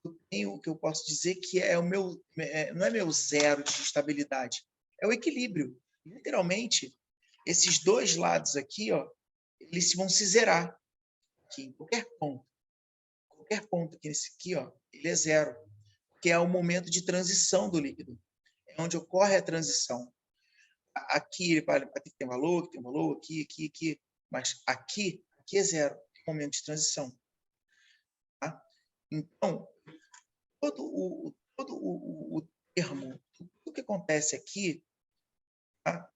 eu tenho o que eu posso dizer que é o meu, não é meu zero de estabilidade, é o equilíbrio. Literalmente, esses dois lados aqui, ó, eles vão se zerar aqui em qualquer ponto. Qualquer ponto aqui, nesse aqui, ó, ele é zero, que é o momento de transição do líquido. É onde ocorre a transição. Aqui ele vai ter valor, aqui, mas aqui é zero, é o momento de transição. Tá? Então, todo o termo, tudo que acontece aqui, tá?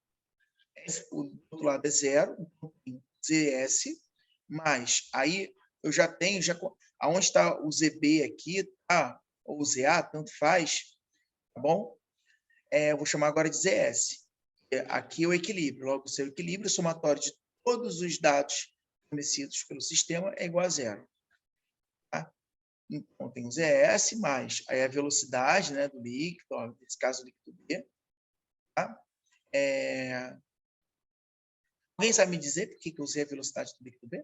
O outro lado é zero, então tem ZS, mas aí eu já tenho, aonde está o ZB aqui, tá? Ou o ZA, tanto faz, tá bom? Eu vou chamar agora de ZS. Aqui é o equilíbrio, logo o seu equilíbrio somatório de todos os dados fornecidos pelo sistema é igual a zero. Tá? Então, tem o ZS mais aí a velocidade, né, do líquido, ó, nesse caso o líquido B. Tá? Alguém sabe me dizer por que eu usei a velocidade do líquido B?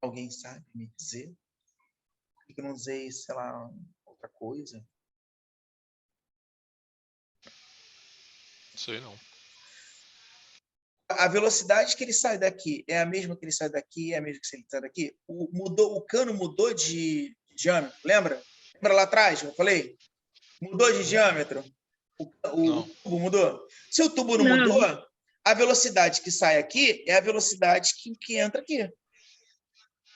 Alguém sabe me dizer por que eu não usei, sei lá, outra coisa? Sei não. A velocidade que ele sai daqui é a mesma que ele sai daqui, é a mesma que ele sai daqui? O cano mudou de diâmetro, lembra? Lembra lá atrás, eu falei? Mudou de diâmetro? O tubo mudou? Se o tubo não mudou, a velocidade que sai aqui é a velocidade que entra aqui.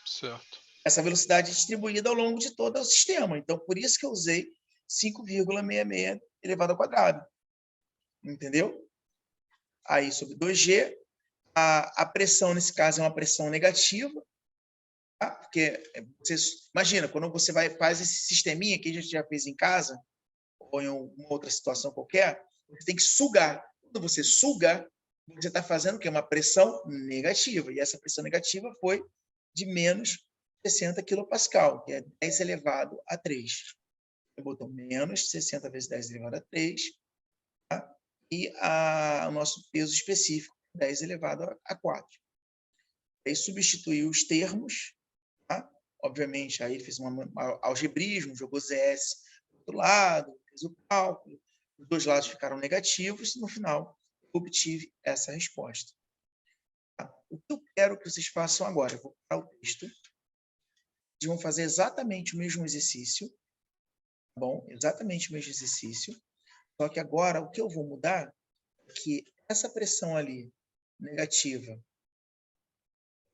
Certo. Essa velocidade é distribuída ao longo de todo o sistema. Então, por isso que eu usei 5,66 elevado ao quadrado. Entendeu? Aí, sobre 2G, a pressão, nesse caso, é uma pressão negativa, tá? Porque, você imagina, quando você faz esse sisteminha que a gente já fez em casa, ou em uma outra situação qualquer, você tem que sugar. Quando você suga, você está fazendo o quê? Uma pressão negativa. E essa pressão negativa foi de menos 60 kPa, que é 10 elevado a 3. Eu botou menos 60 vezes 10 elevado a 3, tá? E o nosso peso específico, 10 elevado a 4. Aí substituiu os termos, tá? Obviamente, aí ele fez um algebrismo, jogou ZS do outro lado, fez o cálculo, os dois lados ficaram negativos, e no final eu obtive essa resposta. Tá? O que eu quero que vocês façam agora? Eu vou para o texto. Vocês vão fazer exatamente o mesmo exercício, tá bom? Exatamente o mesmo exercício, só que agora o que eu vou mudar é que essa pressão ali, negativa,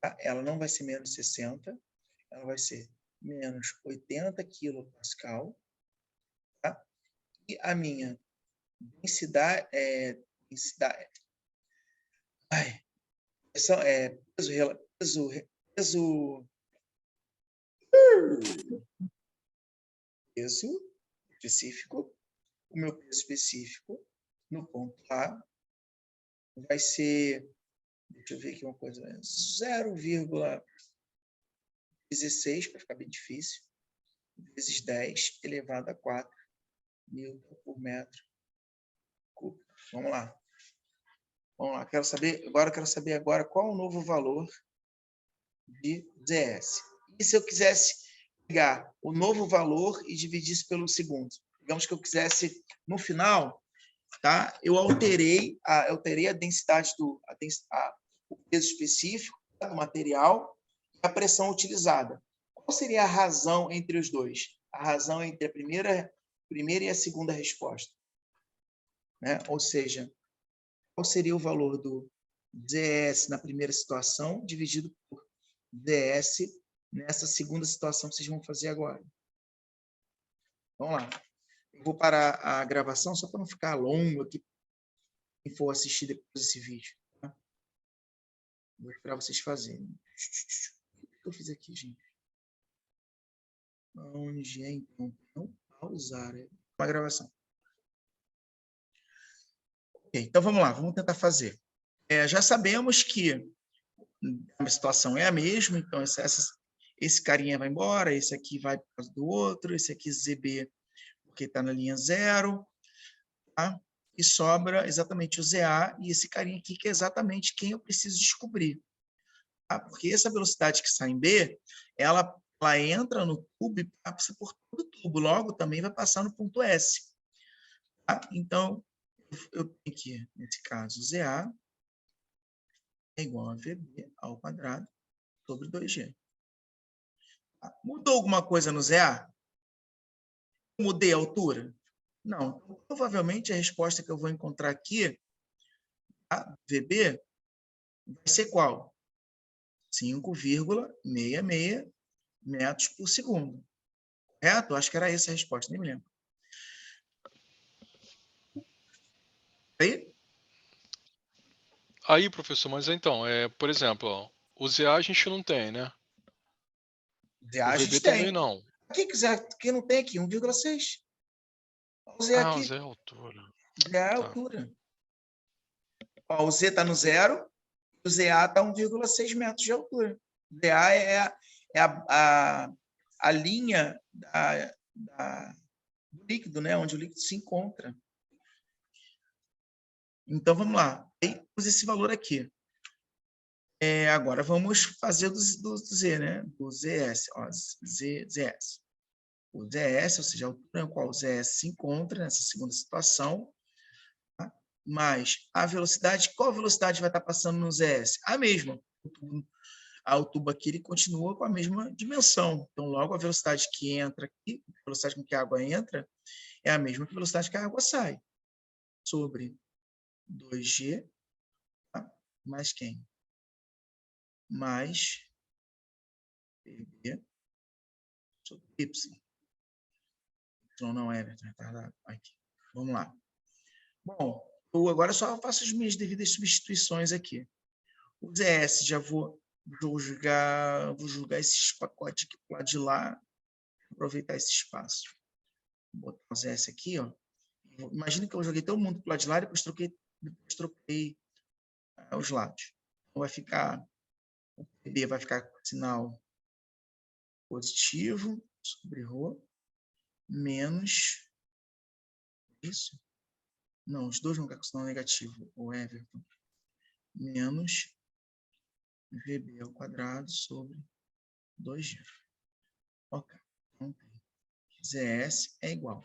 tá? Ela não vai ser menos 60, ela vai ser menos 80 kPa, tá? E a minha densidade, peso específico, o meu peso específico no ponto A vai ser, deixa eu ver aqui uma coisa, 0,16, para ficar bem difícil, vezes 10 elevado a 4 newton por metro cúbico. Vamos lá. Vamos lá. Quero saber agora qual o novo valor de ZS. E se eu quisesse pegar o novo valor e dividir isso pelo segundo? Digamos que eu quisesse, no final, tá? Eu alterei a densidade o peso específico, tá? Do material e a pressão utilizada. Qual seria a razão entre os dois? A razão entre a primeira e a segunda resposta, né? Ou seja, qual seria o valor do ZS na primeira situação dividido por ZS nessa segunda situação que vocês vão fazer agora? Vamos lá. Eu vou parar a gravação só para não ficar longo aqui, quem for assistir depois desse vídeo. Tá? Vou esperar vocês fazerem. O que eu fiz aqui, gente? Onde é, então? Não pausar. Uma gravação. Ok, então vamos lá, vamos tentar fazer. Já sabemos que a situação é a mesma, então esse carinha vai embora, esse aqui vai por causa do outro, esse aqui ZB, porque está na linha 0, tá? E sobra exatamente o ZA e esse carinha aqui, que é exatamente quem eu preciso descobrir. Tá? Porque essa velocidade que sai em B, ela entra no tubo e passa por todo o tubo, logo também vai passar no ponto S. Tá? Então, eu tenho que, nesse caso, ZA é igual a VB ao quadrado sobre 2G. Tá? Mudou alguma coisa no ZA? Mudei a altura? Não. Então, provavelmente, a resposta que eu vou encontrar aqui, a VB, vai ser qual? 5,66 metros por segundo. Correto? Acho que era essa a resposta, nem me lembro. Aí, professor, mas então, por exemplo, ó, o ZA a gente não tem, né? ZA O a VB gente também tem. não. Quem não tem aqui? 1,6. O Z Ah, o aqui. Z é a altura. Z é a Tá. altura. Ó, o Z está no 0, o ZA está 1,6 metros de altura. ZA é a linha do líquido, né? Onde o líquido se encontra. Então, vamos lá. Aí, pus esse valor aqui. Agora, vamos fazer do Z, né? Do ZS. Ó, ZS. O ZS, ou seja, a altura em qual o ZS se encontra nessa segunda situação, tá? Mais a velocidade. Qual velocidade vai estar passando no ZS? A mesma. O tubo aqui ele continua com a mesma dimensão. Então, logo, a velocidade que entra aqui, a velocidade com que a água entra, é a mesma que a velocidade que a água sai. Sobre 2G, tá? Mais quem? Mais PB sobre Y. Y não é, retardado. Aqui. Vamos lá. Bom, eu agora só faço as minhas devidas substituições aqui. O ZS já vou jogar esses pacotes aqui para de lá, aproveitar esse espaço. Vou botar o ZS aqui, ó. Imagina que eu joguei todo mundo para o lado de lá e depois troquei os lados. Então vai ficar, o PB vai ficar com sinal positivo sobre ρ, menos isso. Não, os dois vão ficar com sinal negativo, o Everton. Menos VB ao quadrado sobre 2G. Ok. Então, ZS é igual.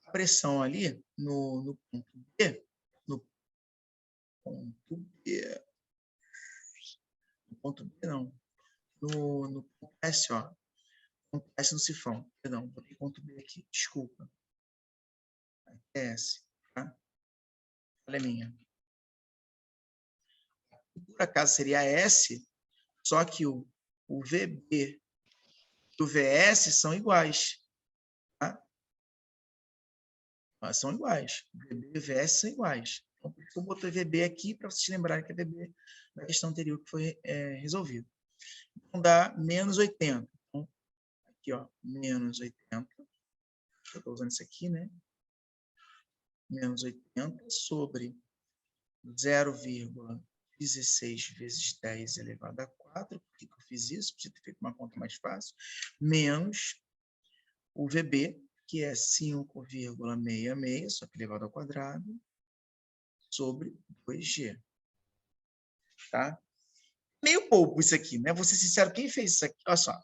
A pressão ali no ponto B, no ponto B não, no ponto S, ó, ponto S no sifão, perdão, botei ponto B aqui, desculpa. S, tá? Olha a minha. Por acaso seria S, só que o VB e o VS são iguais. Tá? São iguais. VB e VS são iguais. Então, por isso eu botei VB aqui para vocês lembrarem que é VB da questão anterior que foi resolvido. Então, dá menos 80. Então, aqui, ó, menos 80. Eu estou usando isso aqui, né? Menos 80 sobre 0,16 vezes 10 elevado a 4. Por que eu fiz isso? Podia ter feito uma conta mais fácil. Menos o VB, que é 5,66, só que elevado ao quadrado, sobre 2G. Tá? Meio pouco isso aqui, né? Vou ser sincero, quem fez isso aqui? Olha só.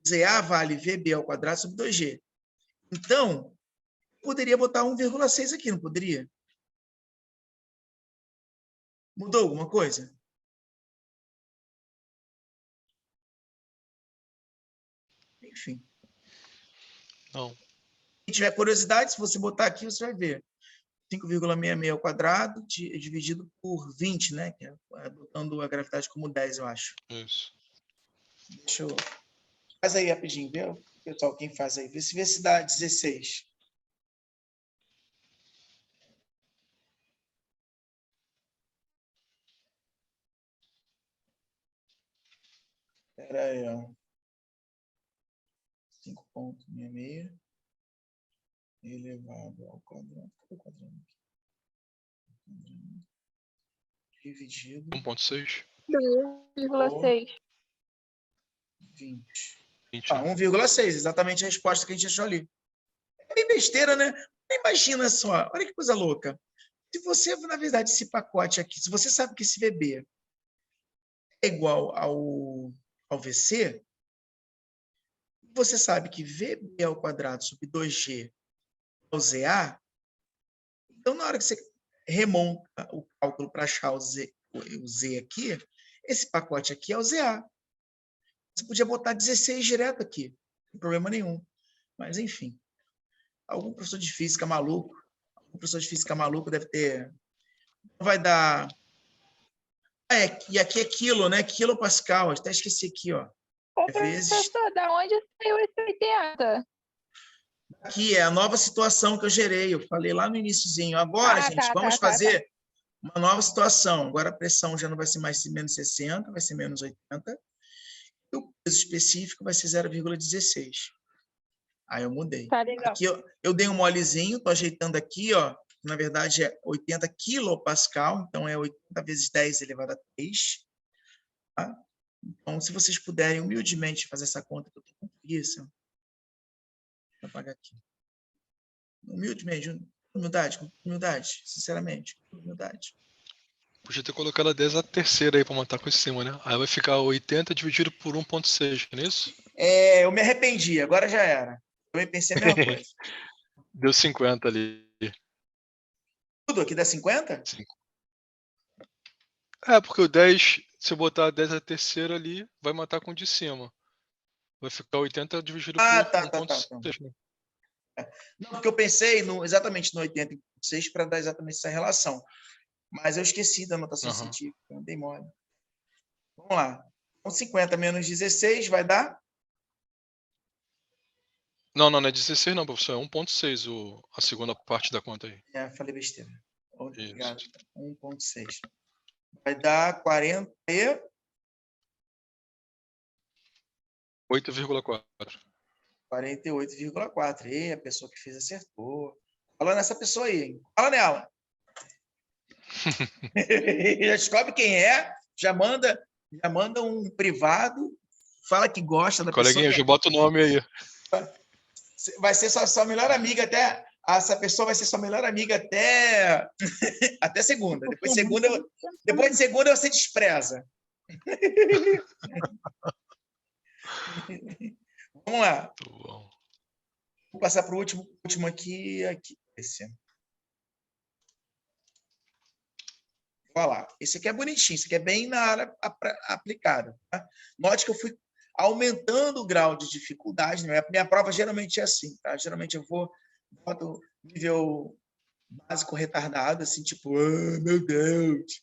ZA vale VB ao quadrado sobre 2G. Então, poderia botar 1,6 aqui, não poderia? Mudou alguma coisa? Enfim. Não. Se tiver curiosidade, se você botar aqui, você vai ver. 5,66 ao quadrado dividido por 20, né? Que botando a gravidade como 10, eu acho. Isso. Deixa eu... Faz aí rapidinho, viu? Pessoal, quem faz aí? Vê se dá 16. Espera aí, ó. 5,66 elevado ao quadrado. Cadê o quadrado aqui? Dividido 1,6. 1,6. 20. 20. 1,6, exatamente a resposta que a gente achou ali. É bem besteira, né? Imagina só, olha que coisa louca. Se você, na verdade, esse pacote aqui, se você sabe que esse VB é igual ao VC, você sabe que VB ao quadrado sobre 2G o ZA, então na hora que você remonta o cálculo para achar o Z aqui, esse pacote aqui é o ZA. Você podia botar 16 direto aqui, não tem problema nenhum. Mas, enfim, algum professor de física maluco, deve ter... Vai dar... e aqui é quilo, né? Quilopascal, até esqueci aqui, ó. Ô, professor, da onde saiu esse 80? Aqui é a nova situação que eu gerei, eu falei lá no iniciozinho. Agora, gente, vamos fazer uma nova situação. Agora a pressão já não vai ser mais menos 60, vai ser menos 80. E o peso específico vai ser 0,16. Aí eu mudei. Tá legal. Aqui eu dei um molezinho, tô ajeitando aqui, ó. Na verdade é 80 quilopascal, então é 80 vezes 10 elevado a 3. Tá? Então, se vocês puderem humildemente fazer essa conta, que eu tô com preguiça. Vou apagar aqui. Humildemente, humildade, sinceramente, humildade. Podia ter colocado a 10 a terceira aí para montar com em cima, né? Aí vai ficar 80 dividido por 1,6, não é isso? Eu me arrependi, agora já era. Eu pensei a mesma coisa. Deu 50 ali. Tudo aqui dá 50? 5. Porque o 10, se eu botar 10 a terceira ali, vai matar com o de cima. Vai ficar 80 dividido por 1,6, né? Não, porque eu pensei exatamente no 80,6 para dar exatamente essa relação. Mas eu esqueci da notação científica, não dei mole. Vamos lá. Então, 50 menos 16 vai dar? Não é 16 não, professor. É 1,6 a segunda parte da conta aí. Falei besteira. Obrigado. Isso. 1,6. Vai dar 40 e... 8,4. 48,4. E a pessoa que fez acertou. Fala nessa pessoa aí, hein? Fala nela. Já descobre quem é, já manda um privado, fala que gosta da Coleguinha, pessoa. já bota o nome aí. Vai ser sua melhor amiga até... Essa pessoa vai ser sua melhor amiga até segunda. Depois de segunda você despreza. Vamos lá. Vou passar para o último aqui. Esse. Olha lá. Esse aqui é bonitinho. Esse aqui é bem na área aplicada. Tá? Note que eu fui aumentando o grau de dificuldade. Minha prova geralmente é assim. Tá? Geralmente eu boto nível básico retardado, assim, tipo, meu Deus.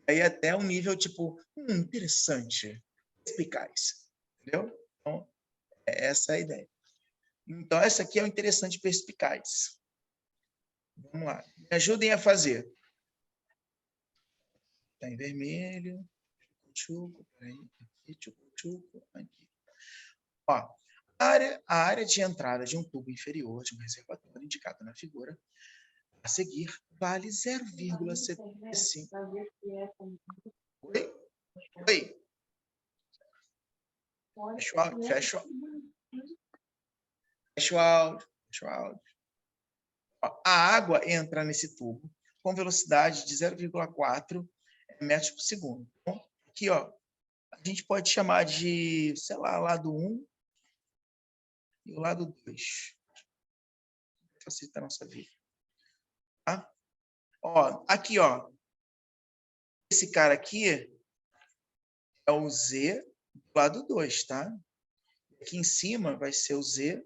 Aí até um nível, tipo, interessante, perspicaz. Entendeu? Então, essa é a ideia. Então, essa aqui é o interessante perspicaz. Vamos lá. Me ajudem a fazer. Está em vermelho. Aqui. Ó, a área de entrada de um tubo inferior de um reservatório indicado na figura a seguir vale 0,75. Oi? Fecha o áudio. A água entra nesse tubo com velocidade de 0,4 metros por segundo. Então, aqui, ó, a gente pode chamar de, sei lá, lado 1 e o lado 2. Facilita a nossa vida. Tá? Ó, aqui, ó. Esse cara aqui é o Z do lado 2, tá? Aqui em cima vai ser o Z,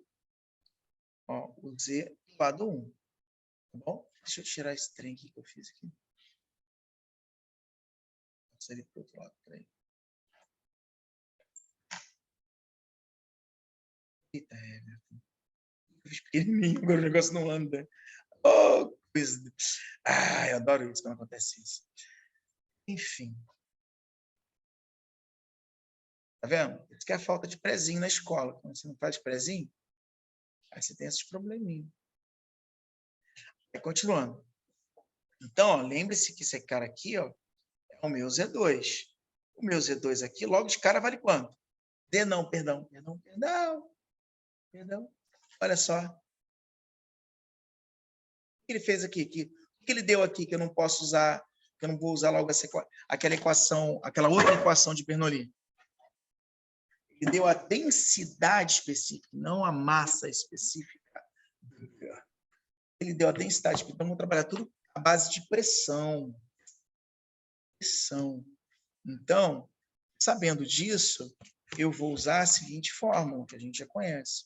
ó, o Z do lado 1. Tá bom? Deixa eu tirar esse trem aqui que eu fiz aqui. Passar ele para o outro lado. Peraí. Eita, Everton. Eu fiz pequenininho, agora o negócio não anda. Oh, coisa. Eu adoro isso quando acontece isso. Enfim. Tá vendo? Isso que é a falta de prezinho na escola. Quando você não faz prezinho, aí você tem esses probleminhas. Aí, continuando. Então, lembre-se que esse cara aqui, ó, é o meu Z2. O meu Z2 aqui, logo de cara, vale quanto? Perdão. Olha só. O que ele fez aqui? O que ele deu aqui que eu não posso usar, que eu não vou usar logo aquela equação, aquela outra equação de Bernoulli? Ele deu a densidade específica, não a massa específica. ele deu a densidade. Então, vamos trabalhar tudo à base de pressão. Pressão. Então, sabendo disso, eu vou usar a seguinte fórmula, que a gente já conhece.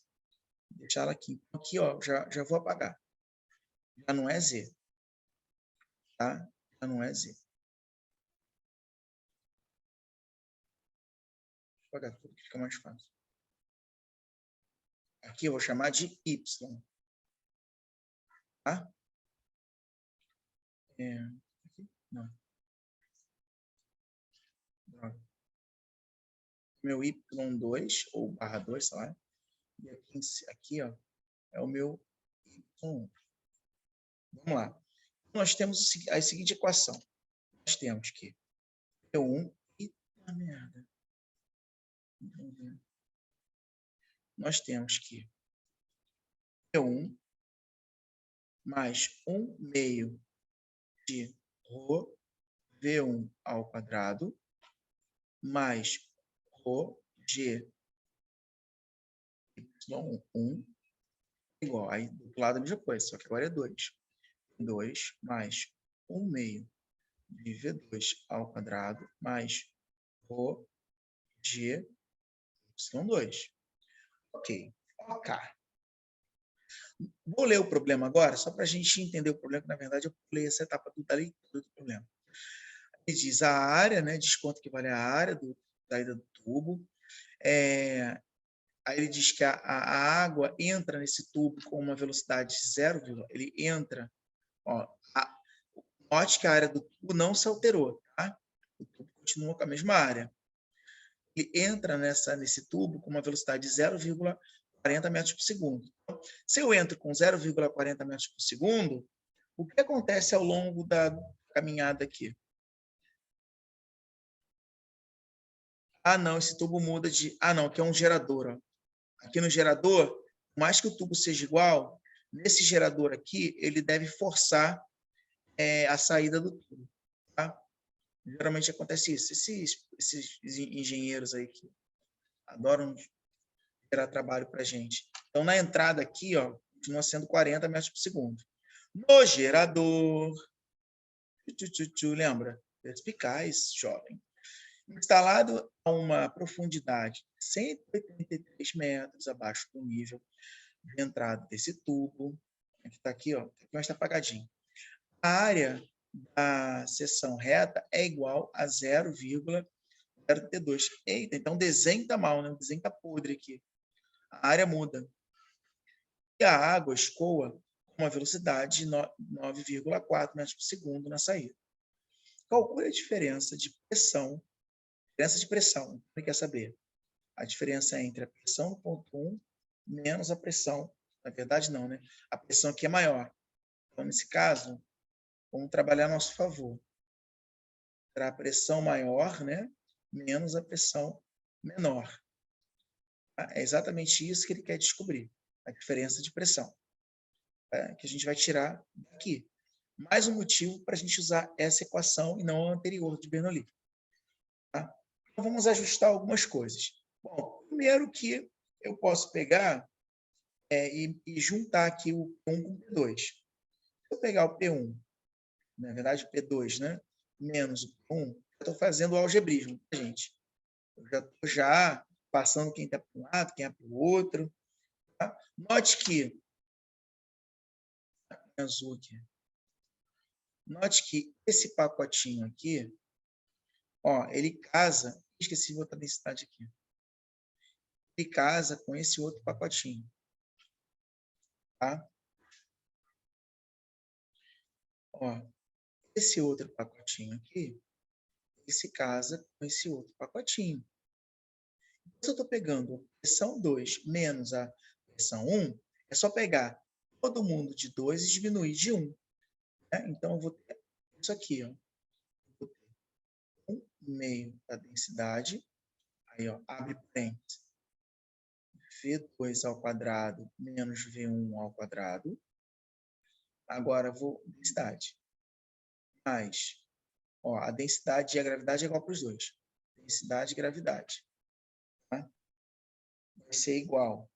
Vou deixar ela aqui. Aqui, ó, já vou apagar. Já não é Z. Tá? Já não é Z. Vou apagar tudo que fica mais fácil. Aqui eu vou chamar de Y. Tá? Aqui? Não. Droga. Meu Y2, ou barra 2, sei lá. E aqui ó, é o meu Y1. Vamos lá. Nós temos a seguinte equação. Nós temos que P1 e... Ah, merda. Nós temos que P1 mais 1 meio de ρ V1 ao quadrado mais ρ G Y1 igual. Aí do outro lado a mesma coisa, só que agora é 2. 2 mais 1 meio de V2 ao quadrado mais ρ G Y2. Ok. Ok. Vou ler o problema agora, só para a gente entender o problema, que na verdade eu pulei essa etapa da leitura do problema. Ele diz a área, né, desconto que vale a área da saída do tubo. Aí ele diz que a água entra nesse tubo com uma velocidade de 0, ele entra, ó, note que a área do tubo não se alterou, tá? O tubo continua com a mesma área. Ele entra nesse tubo com uma velocidade de 0,40 metros por segundo. Então, se eu entro com 0,40 metros por segundo, o que acontece ao longo da caminhada aqui? Ah, não, esse tubo muda de... Ah, não, aqui é um gerador. Ó. Aqui no gerador, por mais que o tubo seja igual, nesse gerador aqui, ele deve forçar a saída do tubo. Tá? Geralmente acontece isso. Esses engenheiros aí que adoram gerar trabalho para a gente. Então, na entrada aqui, ó, continua sendo 40 metros por segundo. No gerador, lembra? Perspicaz, jovem. Instalado a uma profundidade de 183 metros abaixo do nível de entrada desse tubo, que está aqui, ó, mas está apagadinho. A área da seção reta é igual a 0,0T2. Eita, então o desenho está mal, né? O desenho está podre aqui. A área muda. E a água escoa com uma velocidade de 9,4 metros por segundo na saída. Calcule a diferença de pressão. Diferença de pressão. Você quer saber? A diferença entre a pressão no ponto 1 menos a pressão. Na verdade, não, né? A pressão aqui é maior. Então, nesse caso, vamos trabalhar a nosso favor. Para a pressão maior, né? Menos a pressão menor. É exatamente isso que ele quer descobrir. A diferença de pressão. Que a gente vai tirar daqui. Mais um motivo para a gente usar essa equação e não a anterior de Bernoulli. Tá? Então, vamos ajustar algumas coisas. Bom, primeiro que eu posso pegar e juntar aqui o P1 com o P2. Se eu pegar o P1, na verdade o P2, né, menos o P1, eu estou fazendo o algebrismo, gente. Eu já estou passando quem está para um lado, quem é para o outro. Tá? Note que azul aqui. Note que esse pacotinho aqui, ó, ele casa, esqueci de botar a densidade aqui. Ele casa com esse outro pacotinho. Tá? Ó, esse outro pacotinho aqui, ele se casa com esse outro pacotinho. Se eu estou pegando a pressão 2 menos a pressão 1, é só pegar todo mundo de 2 e diminuir de 1. Né? Então, eu vou ter isso aqui. Ó. Vou ter 1 meio da densidade. Aí, ó, abre parênteses. V2 ao quadrado menos V1 ao quadrado. Agora, vou densidade. Mais, ó, a densidade e a gravidade é igual para os dois. Densidade e gravidade. Tá? Vai ser igual.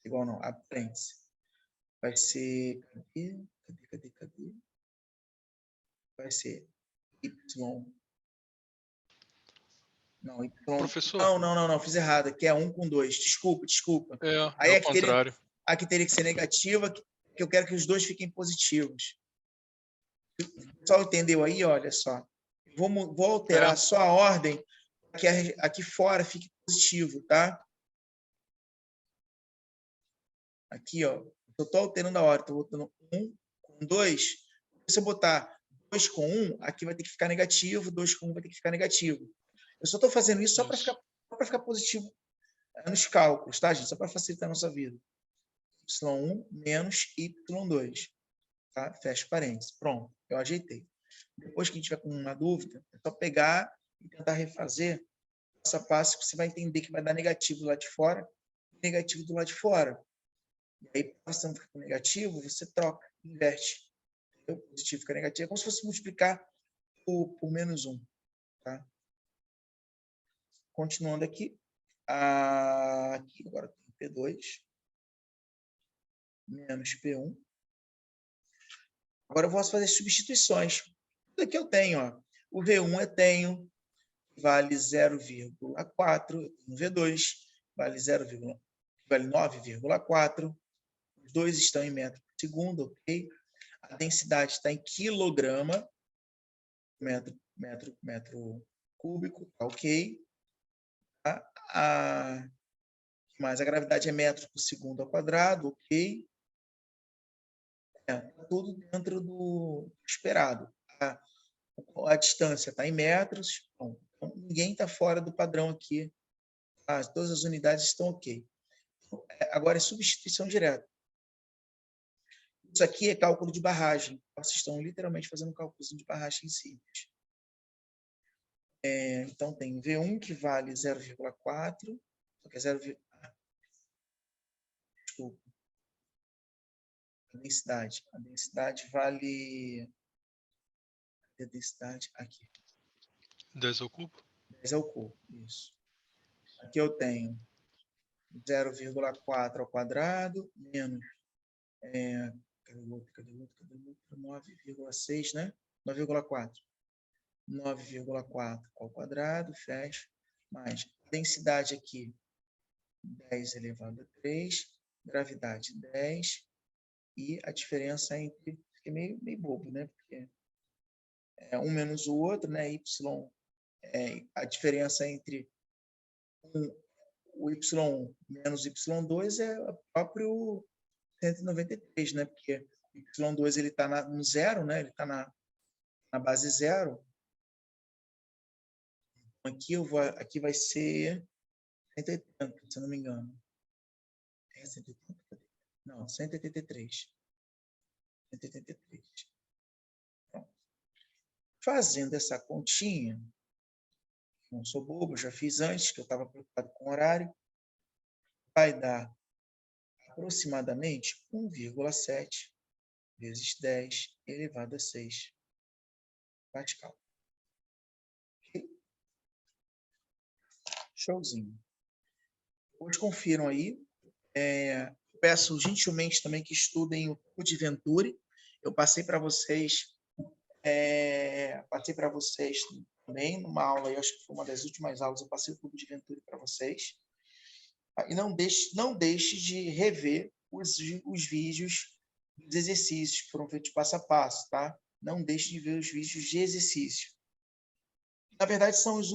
Igual não, abre parênteses. vai ser... Cadê? Vai ser Y. Não, Y. Professor, Não, fiz errado. Aqui é 1 com 2. Desculpa. é Aí o contrário. aqui teria que ser negativa, que eu quero que os dois fiquem positivos. O pessoal entendeu aí? Olha só. Vou alterar só a ordem para que aqui fora fique positivo, tá? Aqui, ó. Eu estou alterando a ordem. Estou botando 1 com 2. Se eu botar 2 com 1, aqui vai ter que ficar negativo. 2 com 1 vai ter que ficar negativo. Eu só estou fazendo isso só para ficar positivo nos cálculos, tá, gente? Só para facilitar a nossa vida. Y1 menos Y2. Tá? Fecha parênteses. Pronto, eu ajeitei. Depois que a gente tiver com uma dúvida, é só pegar e tentar refazer passo a passo, que você vai entender que vai dar negativo do lado de fora e negativo do lado de fora. E aí, passando ficar com negativo, você troca, inverte. O positivo fica negativo. É como se fosse multiplicar por menos 1. Tá? Continuando aqui. Aqui agora tem P2 menos P1. Agora eu posso fazer substituições. Tudo aqui eu tenho. Ó. O V1 eu tenho, vale 0,4. O V2 vale 9,4. Os dois estão em metro por segundo, ok? A densidade está em quilograma, metro cúbico, tá ok? Mas a gravidade é metro por segundo ao quadrado, ok? Tudo dentro do esperado. A distância está em metros, então ninguém está fora do padrão aqui. Todas as unidades estão ok. Agora é substituição direta. Isso aqui é cálculo de barragem. Vocês estão literalmente fazendo um cálculo de barragem simples. Então, tem V1 que vale 0,4. Só que é 0, desculpa. A densidade vale... A densidade aqui. 10 ao cubo? 10 ao cubo, isso. Aqui eu tenho 0,4 ao quadrado menos... Cadê o outro? 9,6, né? 9,4. 9,4 ao quadrado, fecha, mais densidade aqui, 10 elevado a 3, gravidade 10, e a diferença entre, fica meio bobo, né? Porque é um menos o outro, né? Y, a diferença entre o Y1 menos o Y2 é o próprio 193, né? Porque o Y2 ele está no zero, né? Ele está na base zero. Aqui vai ser 180, se eu não me engano. É 180? Não, 183. 183. Pronto. Fazendo essa continha, não sou bobo, já fiz antes, que eu estava preocupado com o horário, vai dar aproximadamente 1,7 vezes 10 elevado a 6. Bate cálculo. Ok? Showzinho. Depois confiram aí. Peço gentilmente também que estudem o cubo de Venturi. Eu passei para vocês também numa aula, eu acho que foi uma das últimas aulas, eu passei o cubo de Venturi para vocês. E não deixe de rever os vídeos dos exercícios que foram feitos passo a passo, tá? Não deixe de ver os vídeos de exercício. Na verdade, são os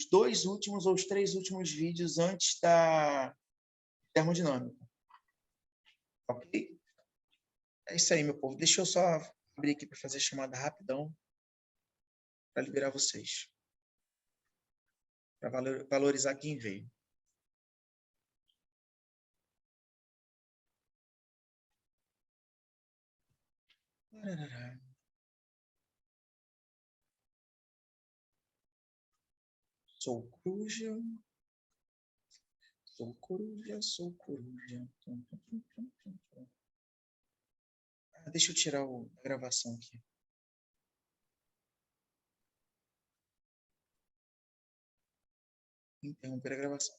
2 últimos ou os 3 últimos vídeos antes da termodinâmica. Ok? É isso aí, meu povo. Deixa eu só abrir aqui para fazer a chamada rapidão para liberar vocês. Para valorizar quem veio. Sou coruja. Sou coruja, sou coruja. Deixa eu tirar a gravação aqui. Interromper a gravação.